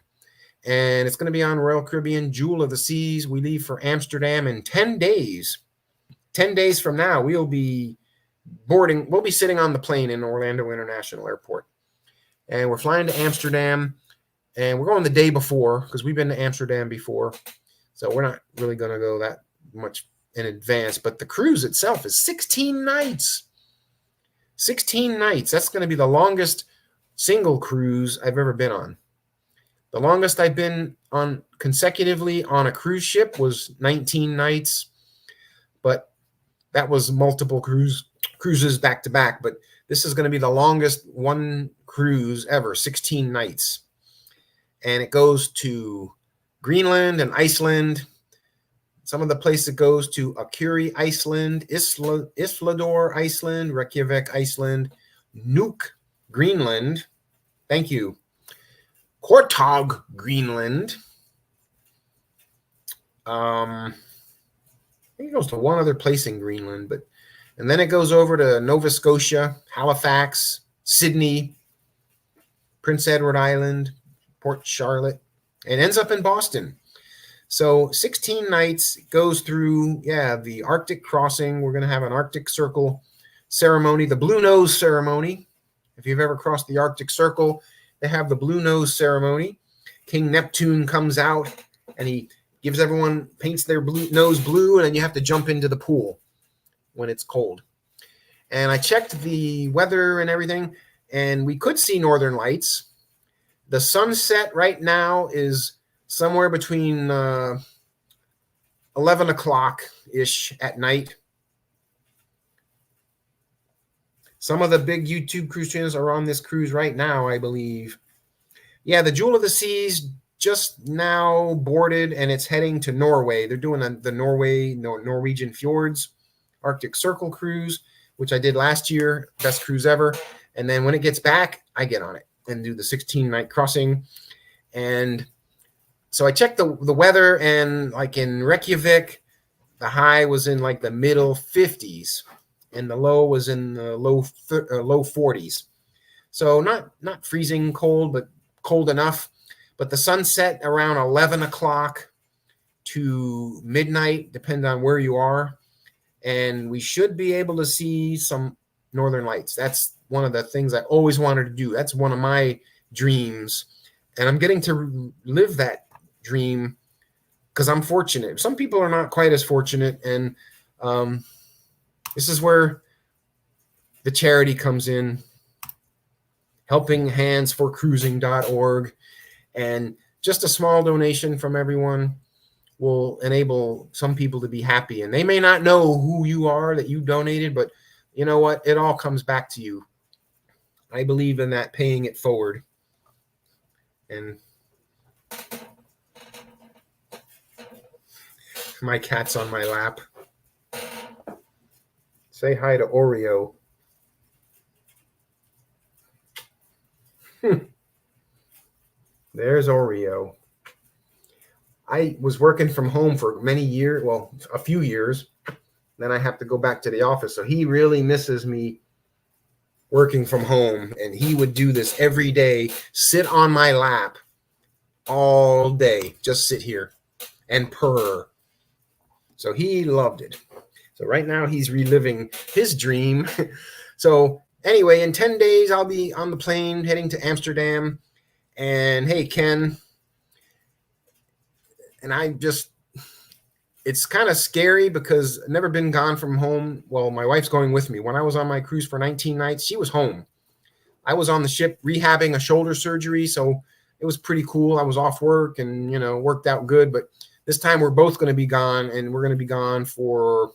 And it's going to be on Royal Caribbean Jewel of the Seas. We leave for Amsterdam in 10 days. 10 days from now, we'll be sitting on the plane in Orlando International Airport. And we're flying to Amsterdam, and we're going the day before because we've been to Amsterdam before. So we're not really going to go that much in advance. But the cruise itself is 16 nights. 16 nights. That's going to be the longest single cruise I've ever been on. The longest I've been on consecutively on a cruise ship was 19 nights. But that was multiple cruises back to back. But this is going to be the longest one cruise ever, 16 nights. And it goes to Greenland and Iceland. Some of the places it goes to Akuri, Iceland, Islador, Iceland, Reykjavik, Iceland, Nuuk, Greenland. Thank you. Kortog, Greenland. I think it goes to one other place in Greenland, and then it goes over to Nova Scotia, Halifax, Sydney, Prince Edward Island, Port Charlotte, and ends up in Boston. So 16 nights goes through, the Arctic crossing. We're going to have an Arctic Circle ceremony, the Blue Nose ceremony. If you've ever crossed the Arctic Circle, they have the Blue Nose ceremony. King Neptune comes out, and he gives everyone, paints their nose blue, and then you have to jump into the pool when it's cold. And I checked the weather and everything, and we could see northern lights. The sunset right now is somewhere between 11 o'clock-ish at night. Some of the big YouTube cruise channels are on this cruise right now, I believe. Yeah, the Jewel of the Seas just now boarded, and it's heading to Norway. They're doing the Norwegian Fjords Arctic Circle cruise, which I did last year, best cruise ever. And then when it gets back, I get on it and do the 16-night crossing. And so I checked the weather, and like in Reykjavik, the high was in like the middle 50s, and the low was in the low 40s. So not freezing cold, but cold enough. but the sunset around 11 o'clock to midnight, depending on where you are. And we should be able to see some northern lights. That's one of the things I always wanted to do. That's one of my dreams. And I'm getting to live that dream because I'm fortunate. Some people are not quite as fortunate. And this is where the charity comes in, helpinghandsforcruising.org. And just a small donation from everyone will enable some people to be happy. And they may not know who you are that you donated, but you know what? It all comes back to you. I believe in that, paying it forward. And my cat's on my lap. Say hi to Oreo. There's Oreo. I was working from home for many years, well, a few years. Then I have to go back to the office. So he really misses me working from home. And he would do this every day, sit on my lap all day, just sit here and purr. So he loved it. So right now he's reliving his dream. So anyway, in 10 days, I'll be on the plane heading to Amsterdam. And hey, Ken, and it's kind of scary because I've never been gone from home. Well, my wife's going with me. When I was on my cruise for 19 nights, she was home. I was on the ship rehabbing a shoulder surgery, so it was pretty cool. I was off work and, worked out good. But this time we're both going to be gone, and we're going to be gone for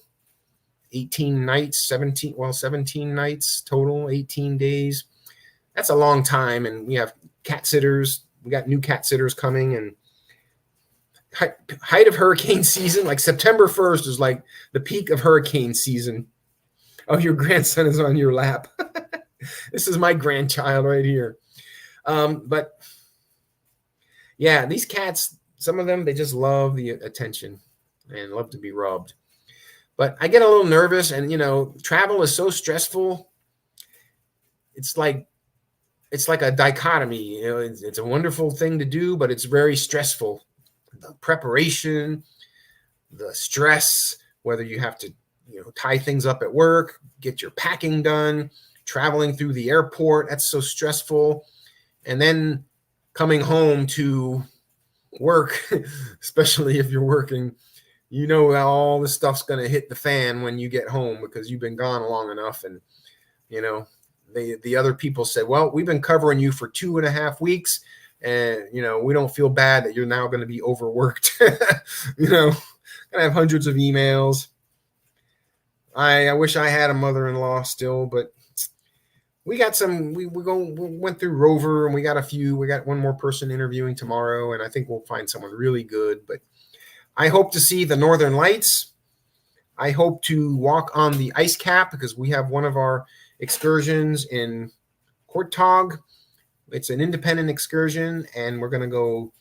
18 nights, 17 nights total, 18 days. That's a long time, and we have cat sitters. We got new cat sitters coming, and height of hurricane season, like September 1st is like the peak of hurricane season. Oh, your grandson is on your lap. This is my grandchild right here. But yeah, these cats, some of them, they just love the attention and love to be rubbed. But I get a little nervous, and travel is so stressful. It's like a dichotomy. It's a wonderful thing to do, but it's very stressful. The preparation, the stress, whether you have to, tie things up at work, get your packing done, traveling through the airport, that's so stressful. And then coming home to work, especially if you're working, all this stuff's going to hit the fan when you get home because you've been gone long enough. And, the other people said, well, we've been covering you for 2.5 weeks. And, we don't feel bad that you're now going to be overworked. Gonna have hundreds of emails. I wish I had a mother-in-law still, but we got we went through Rover, and we got one more person interviewing tomorrow, and I think we'll find someone really good. But I hope to see the Northern Lights. I hope to walk on the ice cap because we have one of our excursions in Kortog. It's an independent excursion, and we're going to go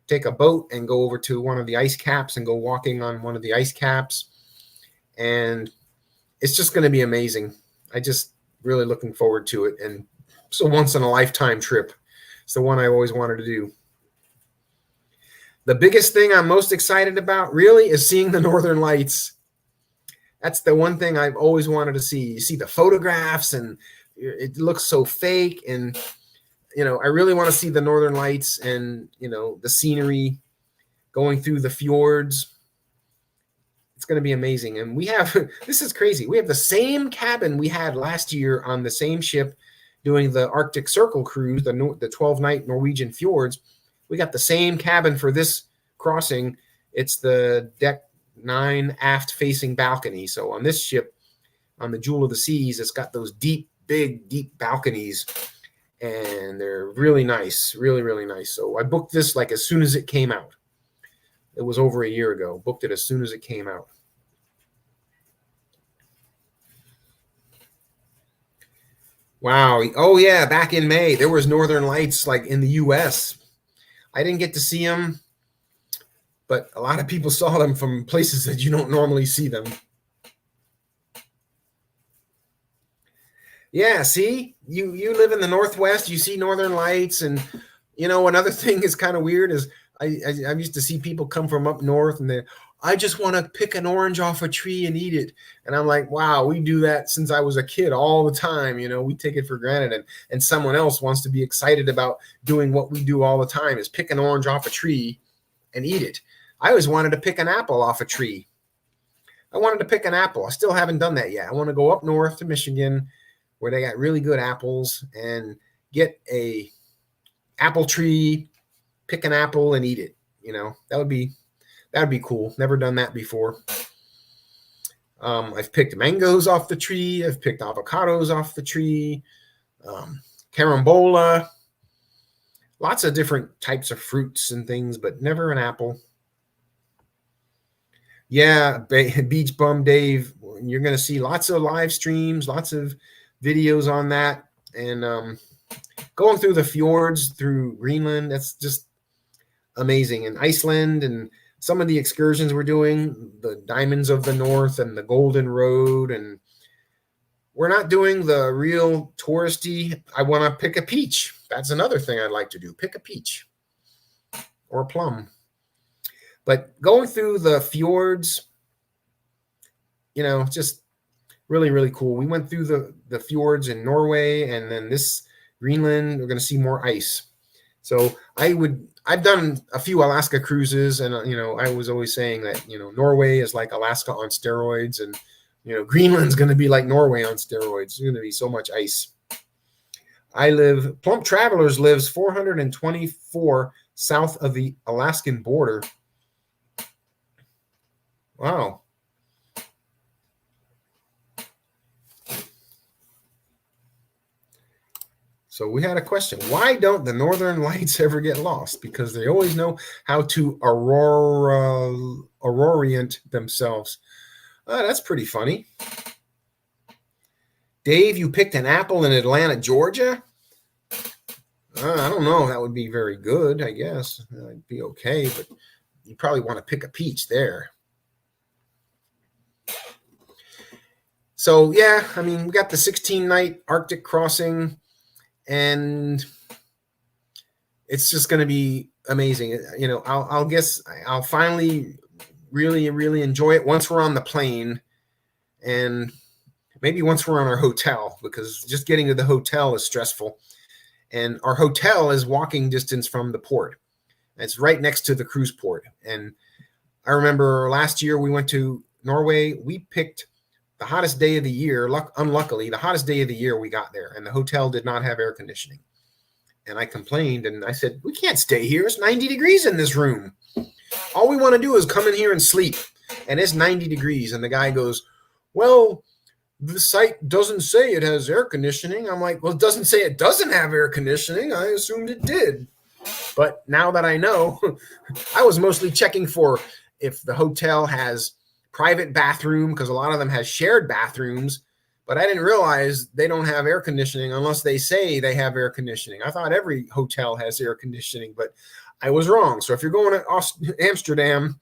take a boat and go over to one of the ice caps and go walking on one of the ice caps. And it's just going to be amazing. I just really looking forward to it. And it's a once-in-a-lifetime trip. It's the one I always wanted to do. The biggest thing I'm most excited about really is seeing the Northern Lights. That's the one thing I've always wanted to see. You see the photographs, and it looks so fake, and I really want to see the Northern Lights and, the scenery going through the fjords. It's going to be amazing. And this is crazy. We have the same cabin we had last year on the same ship doing the Arctic Circle cruise, the 12-night Norwegian fjords. We got the same cabin for this crossing. It's the deck 9 aft facing balcony. So on this ship, on the Jewel of the Seas, it's got those deep balconies. And they're really nice, really, really nice. So I booked this like as soon as it came out. It was over a year ago. Booked it as soon as it came out. Wow. Oh, yeah. Back in May, there was Northern Lights like in the U.S. I didn't get to see them, but a lot of people saw them from places that you don't normally see them. Yeah, see, you live in the Northwest, you see Northern Lights, and You know, another thing is kind of weird is I used to see people come from up north and I just want to pick an orange off a tree and eat it. And I'm like, wow, we do that since I was a kid all the time. You know, we take it for granted. And someone else wants to be excited about doing what we do all the time is pick an orange off a tree and eat it. I always wanted to pick an apple off a tree. I wanted to pick an apple. I still haven't done that yet. I want to go up north to Michigan where they got really good apples and get a apple tree, pick an apple and eat it. You know, that would be cool. Never done that before. I've picked mangoes off the tree. I've picked avocados off the tree. Carambola. Lots of different types of fruits and things, but never an apple. Yeah, Beach Bum Dave, you're going to see lots of live streams, lots of videos on that. And going through the fjords through Greenland, that's just amazing. And Iceland and some of the excursions we're doing, the Diamonds of the North and the Golden Road. And we're not doing the real touristy, I want to pick a peach. That's another thing I'd like to do, pick a peach or a plum. But going through the fjords, you know, just really, really cool. We went through the fjords in Norway, and then this Greenland, we're going to see more ice. So I've done a few Alaska cruises, and, you know, I was always saying that, you know, Norway is like Alaska on steroids, and, you know, Greenland's going to be like Norway on steroids. There's going to be so much ice. Plump Travelers lives 424 south of the Alaskan border. Wow. So we had a question. Why don't the Northern Lights ever get lost? Because they always know how to orient themselves. That's pretty funny. Dave, you picked an apple in Atlanta, Georgia? I don't know. That would be very good, I guess. That'd be okay, but you probably want to pick a peach there. So, yeah, I mean, we got the 16-night Arctic crossing, and it's just going to be amazing. You know, I'll guess I'll finally really, really enjoy it once we're on the plane, and maybe once we're on our hotel, because just getting to the hotel is stressful. And our hotel is walking distance from the port. It's right next to the cruise port. And I remember last year we went to Norway. We picked the hottest day of the year. Unluckily, the hottest day of the year we got there, and the hotel did not have air conditioning. And I complained, and I said, we can't stay here. It's 90 degrees in this room. All we want to do is come in here and sleep. And it's 90 degrees. And the guy goes, well, the site doesn't say it has air conditioning. I'm like, well, it doesn't say it doesn't have air conditioning. I assumed it did. But now that I know, I was mostly checking for if the hotel has private bathroom, because a lot of them has shared bathrooms, but I didn't realize they don't have air conditioning unless they say they have air conditioning. I thought every hotel has air conditioning, but I was wrong. So if you're going to Amsterdam,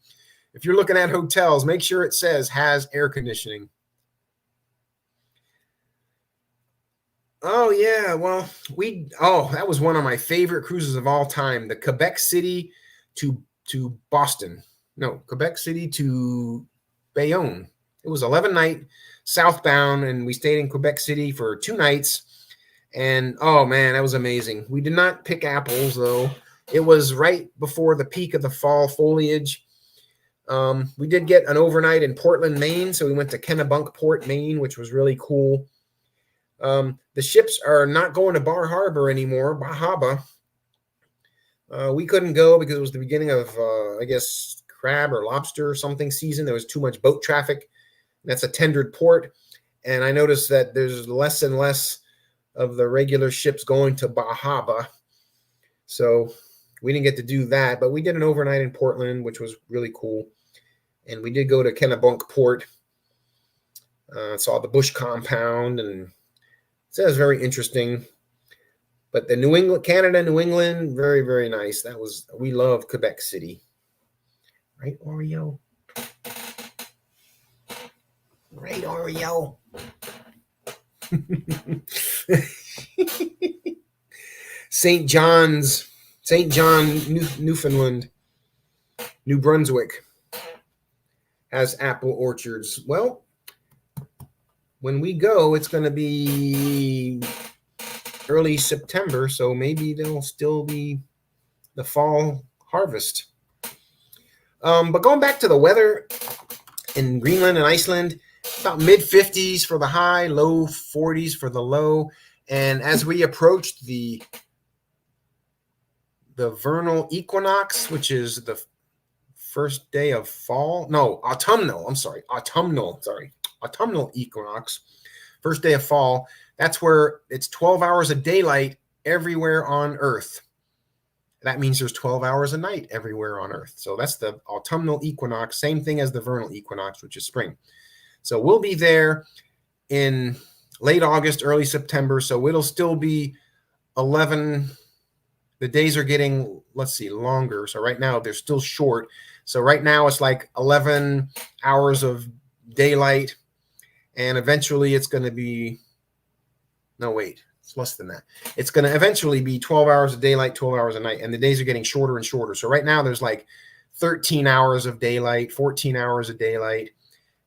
if you're looking at hotels, make sure it says has air conditioning. Oh, yeah. Well, that was one of my favorite cruises of all time. The Quebec City to Boston. No, Quebec City to Bayonne. It was 11-night southbound, and we stayed in Quebec City for 2 nights. And, oh, man, that was amazing. We did not pick apples, though. It was right before the peak of the fall foliage. We did get an overnight in Portland, Maine, so we went to Kennebunkport, Maine, which was really cool. The ships are not going to Bar Harbor anymore, Bahaba. We couldn't go because it was the beginning of, I guess, crab or lobster or something season. There was too much boat traffic. That's a tendered port. And I noticed that there's less and less of the regular ships going to Bahaba. So we didn't get to do that, but we did an overnight in Portland, which was really cool. And we did go to Kennebunkport. Saw the Bush compound, and so it was very interesting. But the Canada, New England, very, very nice. We love Quebec City. Right, Oreo? Right, Oreo? St. John's St. John, Newfoundland, New Brunswick has apple orchards. Well, when we go, it's going to be early September, so maybe there'll still be the fall harvest. But going back to the weather in Greenland and Iceland, about mid-50s for the high, low 40s for the low. And as we approached the vernal equinox, which is the first day of fall, no, autumnal equinox, first day of fall, that's where it's 12 hours of daylight everywhere on Earth. That means there's 12 hours a night everywhere on Earth. So that's the autumnal equinox, same thing as the vernal equinox, which is spring. So we'll be there in late August, early September. So it'll still be 11. The days are getting, let's see, longer. So right now they're still short. So right now it's like 11 hours of daylight. And eventually it's going to be, no, wait, it's less than that. It's going to eventually be 12 hours of daylight, 12 hours a night. And the days are getting shorter and shorter. So right now there's like 13 hours of daylight, 14 hours of daylight.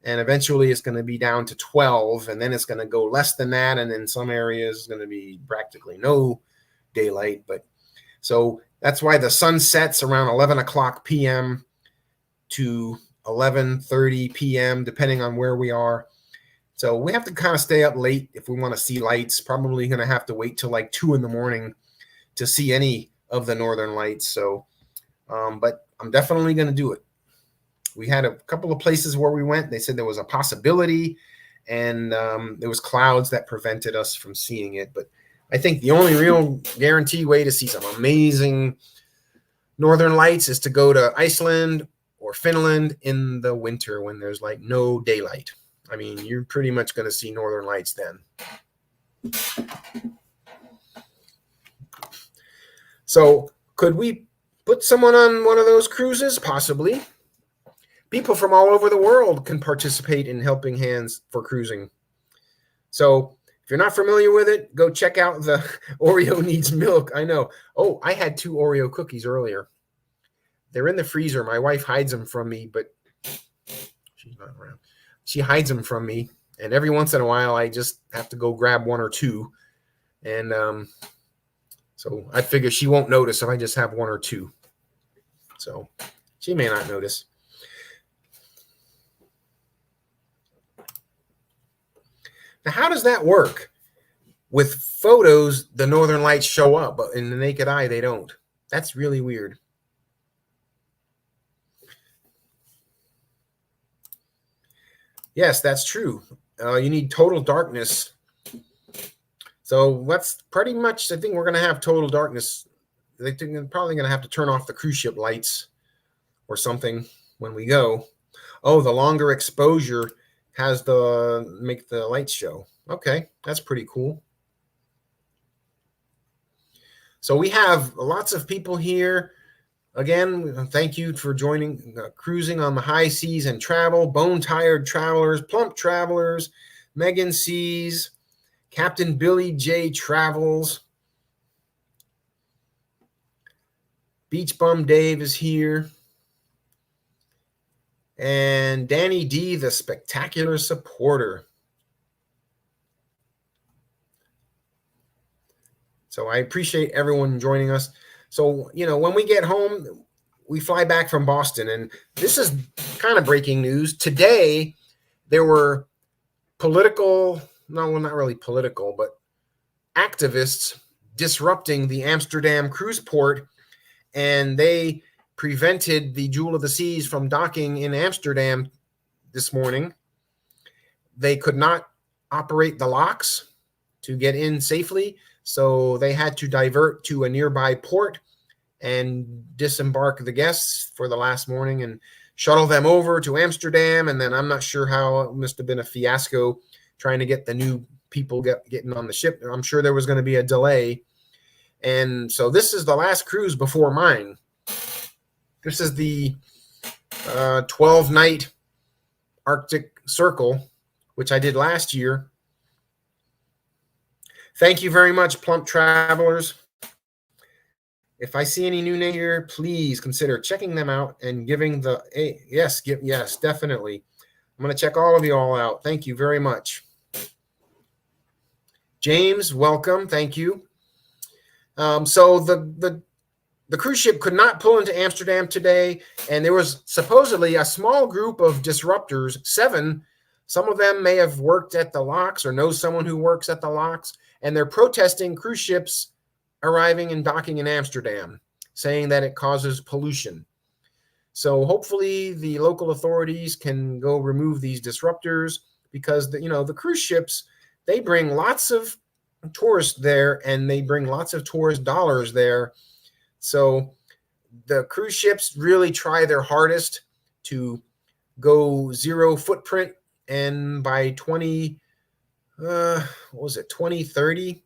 And eventually it's going to be down to 12. And then it's going to go less than that. And in some areas it's going to be practically no daylight. But so that's why the sun sets around 11 o'clock p.m. to 11:30 p.m., depending on where we are. So we have to kind of stay up late if we want to see lights. Probably going to have to wait till like 2 in the morning to see any of the northern lights. So, but I'm definitely going to do it. We had a couple of places where we went. They said there was a possibility, and there was clouds that prevented us from seeing it. But I think the only real guaranteed way to see some amazing northern lights is to go to Iceland or Finland in the winter when there's like no daylight. I mean, you're pretty much going to see northern lights then. So could we put someone on one of those cruises? Possibly. People from all over the world can participate in Helping Hands for cruising. So if you're not familiar with it, go check out the Oreo Needs Milk. I know. Oh, I had 2 Oreo cookies earlier. They're in the freezer. My wife hides them from me, but she's not around. She hides them from me, and every once in a while, I just have to go grab 1 or 2. And so I figure she won't notice if I just have 1 or 2. So she may not notice. Now, how does that work? With photos, the northern lights show up, but in the naked eye, they don't. That's really weird. Yes, that's true. You need total darkness. So that's pretty much, I think we're going to have total darkness. They're probably going to have to turn off the cruise ship lights or something when we go. Oh, the longer exposure has make the lights show. Okay, that's pretty cool. So we have lots of people here. Again, thank you for joining Cruising on the High Seas and Travel, Bone-Tired Travelers, Plump Travelers, Megan Seas, Captain Billy J Travels, Beach Bum Dave is here, and Danny D, the Spectacular Supporter. So I appreciate everyone joining us. So, when we get home, we fly back from Boston, and this is kind of breaking news. Today, there were not really political, but activists disrupting the Amsterdam cruise port, and they prevented the Jewel of the Seas from docking in Amsterdam this morning. They could not operate the locks to get in safely, so they had to divert to a nearby port and disembark the guests for the last morning and shuttle them over to Amsterdam. And then I'm not sure how, it must have been a fiasco trying to get the new people getting on the ship. I'm sure there was going to be a delay. And so this is the last cruise before mine. This is the 12-night Arctic Circle, which I did last year. Thank you very much, Plump Travelers. If I see any new name here, please consider checking them out and giving the yes, definitely. I'm going to check all of you all out. Thank you very much. James, welcome. Thank you. So the cruise ship could not pull into Amsterdam today, and there was supposedly a small group of disruptors, 7. Some of them may have worked at the locks or know someone who works at the locks, and they're protesting cruise ships arriving and docking in Amsterdam, saying that it causes pollution. So hopefully the local authorities can go remove these disruptors, because the cruise ships, they bring lots of tourists there, and they bring lots of tourist dollars there. So the cruise ships really try their hardest to go zero footprint, and by 2030,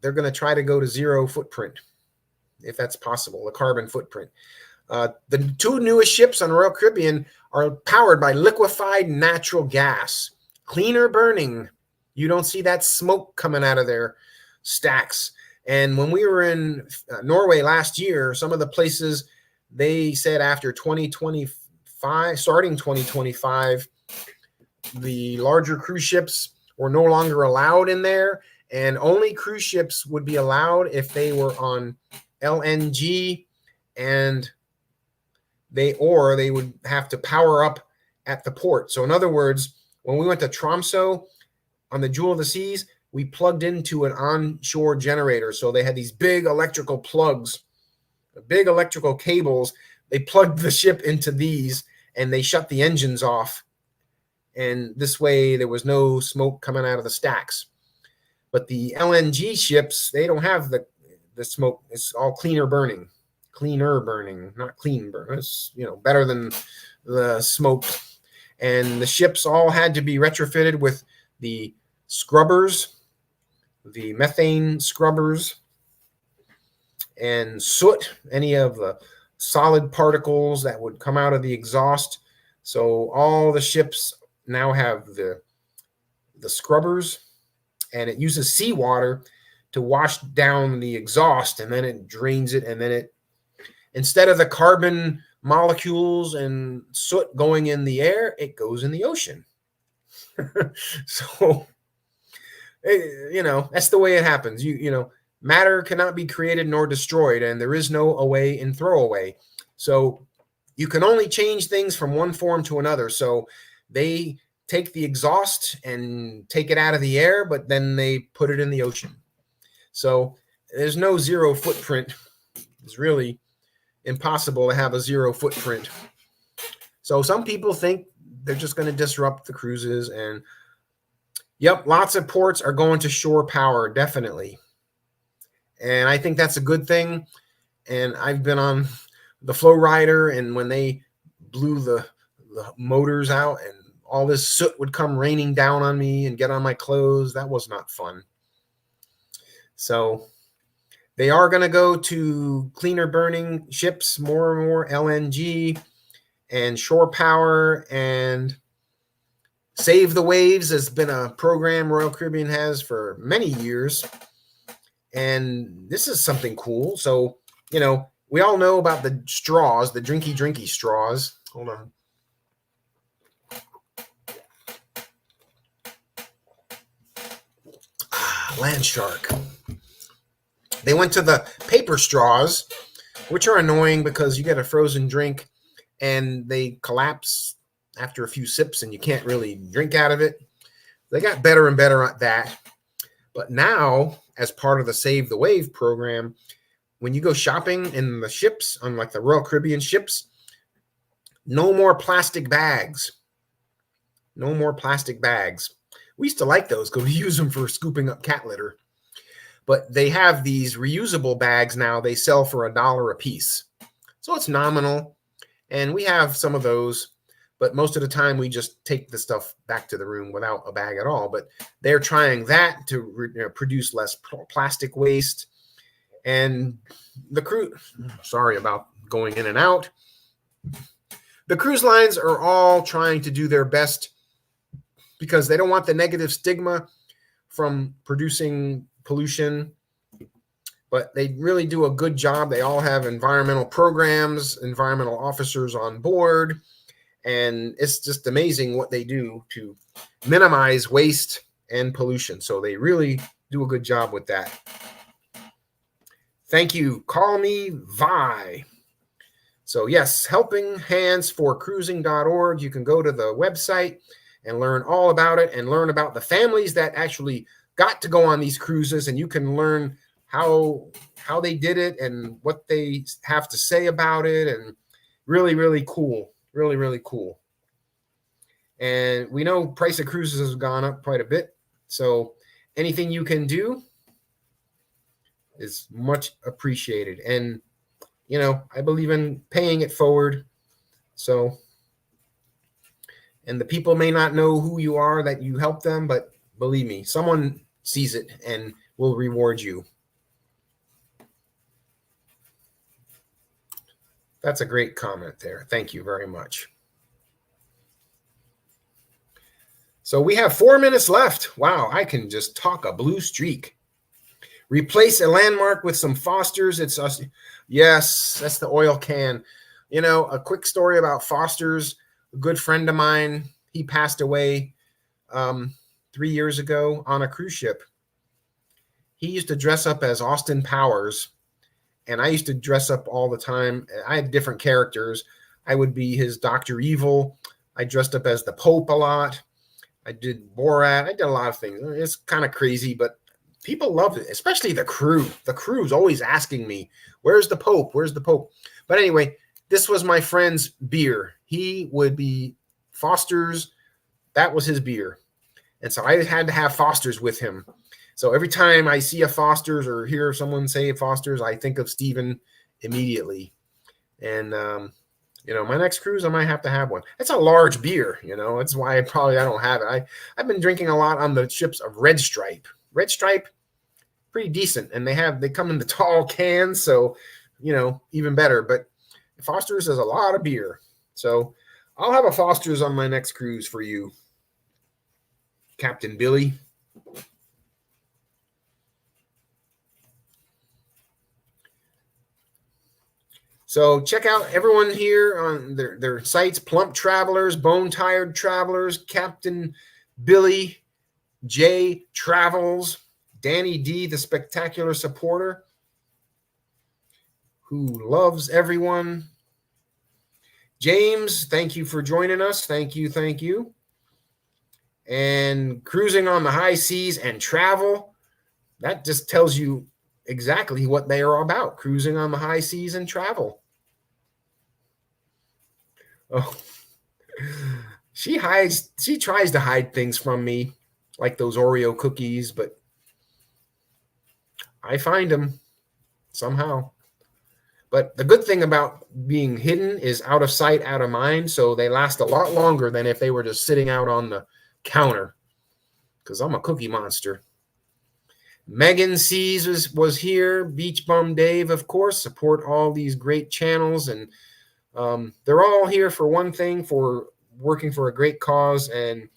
they're going to try to go to zero footprint, if that's possible, the carbon footprint. The 2 newest ships on Royal Caribbean are powered by liquefied natural gas, cleaner burning. You don't see that smoke coming out of their stacks. And when we were in Norway last year, some of the places, they said after 2025, starting 2025, the larger cruise ships were no longer allowed in there, and only cruise ships would be allowed if they were on LNG, and they would have to power up at the port. So in other words, when we went to Tromsø on the Jewel of the Seas, we plugged into an onshore generator. So they had these big electrical plugs, big electrical cables. They plugged the ship into these, and they shut the engines off. And this way there was no smoke coming out of the stacks. But the LNG ships, they don't have the smoke. It's all cleaner burning, not clean burn. It's, better than the smoke. And the ships all had to be retrofitted with the scrubbers, the methane scrubbers, and soot, any of the solid particles that would come out of the exhaust. So all the ships now have the scrubbers, and it uses seawater to wash down the exhaust, and then it drains it, and then instead of the carbon molecules and soot going in the air, it goes in the ocean. So, that's the way it happens. Matter cannot be created nor destroyed, and there is no away and throwaway. So you can only change things from one form to another. So they take the exhaust and take it out of the air, but then they put it in the ocean. So there's no zero footprint. It's really impossible to have a zero footprint. So some people think they're just going to disrupt the cruises, and yep, lots of ports are going to shore power, definitely. And I think that's a good thing. And I've been on the Flow Rider, and when they blew the motors out and all this soot would come raining down on me and get on my clothes, that was not fun. So they are going to go to cleaner burning ships, more and more LNG and shore power. And Save the Waves has been a program Royal Caribbean has for many years. And this is something cool. So, we all know about the straws, the drinky straws. Hold on. Land shark. They went to the paper straws, which are annoying because you get a frozen drink and they collapse after a few sips and you can't really drink out of it. They got better and better at that. But now, as part of the Save the Wave program, when you go shopping in the ships, on like the Royal Caribbean ships, no more plastic bags. No more plastic bags. We used to like those because we use them for scooping up cat litter. But they have these reusable bags now. They sell for $1 a piece. So it's nominal. And we have some of those. But most of the time, we just take the stuff back to the room without a bag at all. But they're trying that to produce less plastic waste. And the cruise, sorry about going in and out. The cruise lines are all trying to do their best because they don't want the negative stigma from producing pollution. but they really do a good job. They all have environmental programs, environmental officers on board, and it's just amazing what they do to minimize waste and pollution. So they really do a good job with that. Thank you. Call me Vi. So yes, helpinghandsforcruising.org. You can go to the website and learn all about it and learn about the families that actually got to go on these cruises, and you can learn how they did it and what they have to say about it, and really, really cool. Really, really cool. And we know price of cruises has gone up quite a bit. So anything you can do is much appreciated. And, you know, I believe in paying it forward. So, and the people may not know who you are that you help them, but believe me, someone sees it and will reward you. That's a great comment there. Thank you very much. So we have 4 minutes left. Wow, I can just talk a blue streak. Replace a landmark with some Foster's. It's us. Yes, that's the oil can. You know, a quick story about Foster's. A good friend of mine, he passed away 3 years ago on a cruise ship. He used to dress up as Austin Powers, and I used to dress up all the time. I had different characters. I would be his Dr. Evil. I dressed up as the Pope a lot. I did Borat. I did a lot of things. It's kind of crazy, but people loved it, especially the crew. The crew's always asking me, where's the Pope? Where's the Pope? But anyway, this was my friend's beer. He would be Foster's. That was his beer. And so I had to have Foster's with him. So every time I see a Foster's or hear someone say Foster's, I think of Steven immediately. And, you know, my next cruise, I might have to have one. It's a large beer, you know. That's why I don't have it. I've been drinking a lot on the ships of Red Stripe. Red Stripe, pretty decent. And they come in the tall cans, so, you know, even better. But Foster's has a lot of beer. So I'll have a Foster's on my next cruise for you, Captain Billy. So check out everyone here on their sites: Plump Travelers, Bone Tired Travelers, Captain Billy, J Travels, Danny D, the spectacular supporter who loves everyone. James, thank you for joining us. Thank you, thank you. And Cruising on the High Seas and Travel, that just tells you exactly what they are about. Cruising on the high seas and travel. Oh, she tries to hide things from me, like those Oreo cookies, but I find them somehow. But the good thing about being hidden is out of sight, out of mind. So they last a lot longer than if they were just sitting out on the counter, because I'm a cookie monster. Megan C's was here. Beach Bum Dave, of course, support all these great channels. And they're all here for one thing, for working for a great cause. And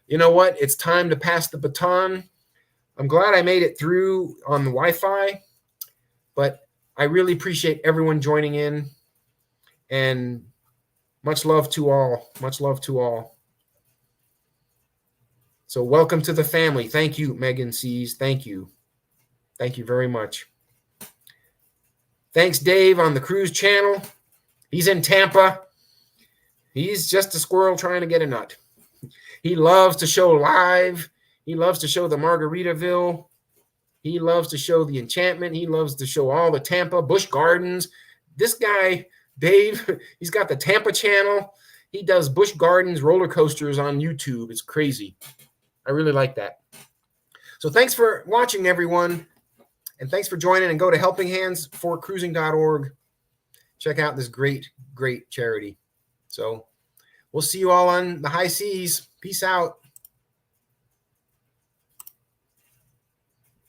you know what? It's time to pass the baton. I'm glad I made it through on the Wi-Fi, but I really appreciate everyone joining in. And much love to all. Much love to all. So welcome to the family. Thank you, Megan C's. Thank you. Thank you very much. Thanks, Dave, on the cruise channel. He's in Tampa. He's just a squirrel trying to get a nut. He loves to show live. He loves to show the Margaritaville. He loves to show the enchantment. He loves to show all the Tampa, Busch Gardens. This guy, Dave, he's got the Tampa channel. He does Busch Gardens roller coasters on YouTube. It's crazy. I really like that. So thanks for watching, everyone. And thanks for joining, and go to helpinghandsforcruising.org. Check out this great, great charity. So we'll see you all on the high seas. Peace out.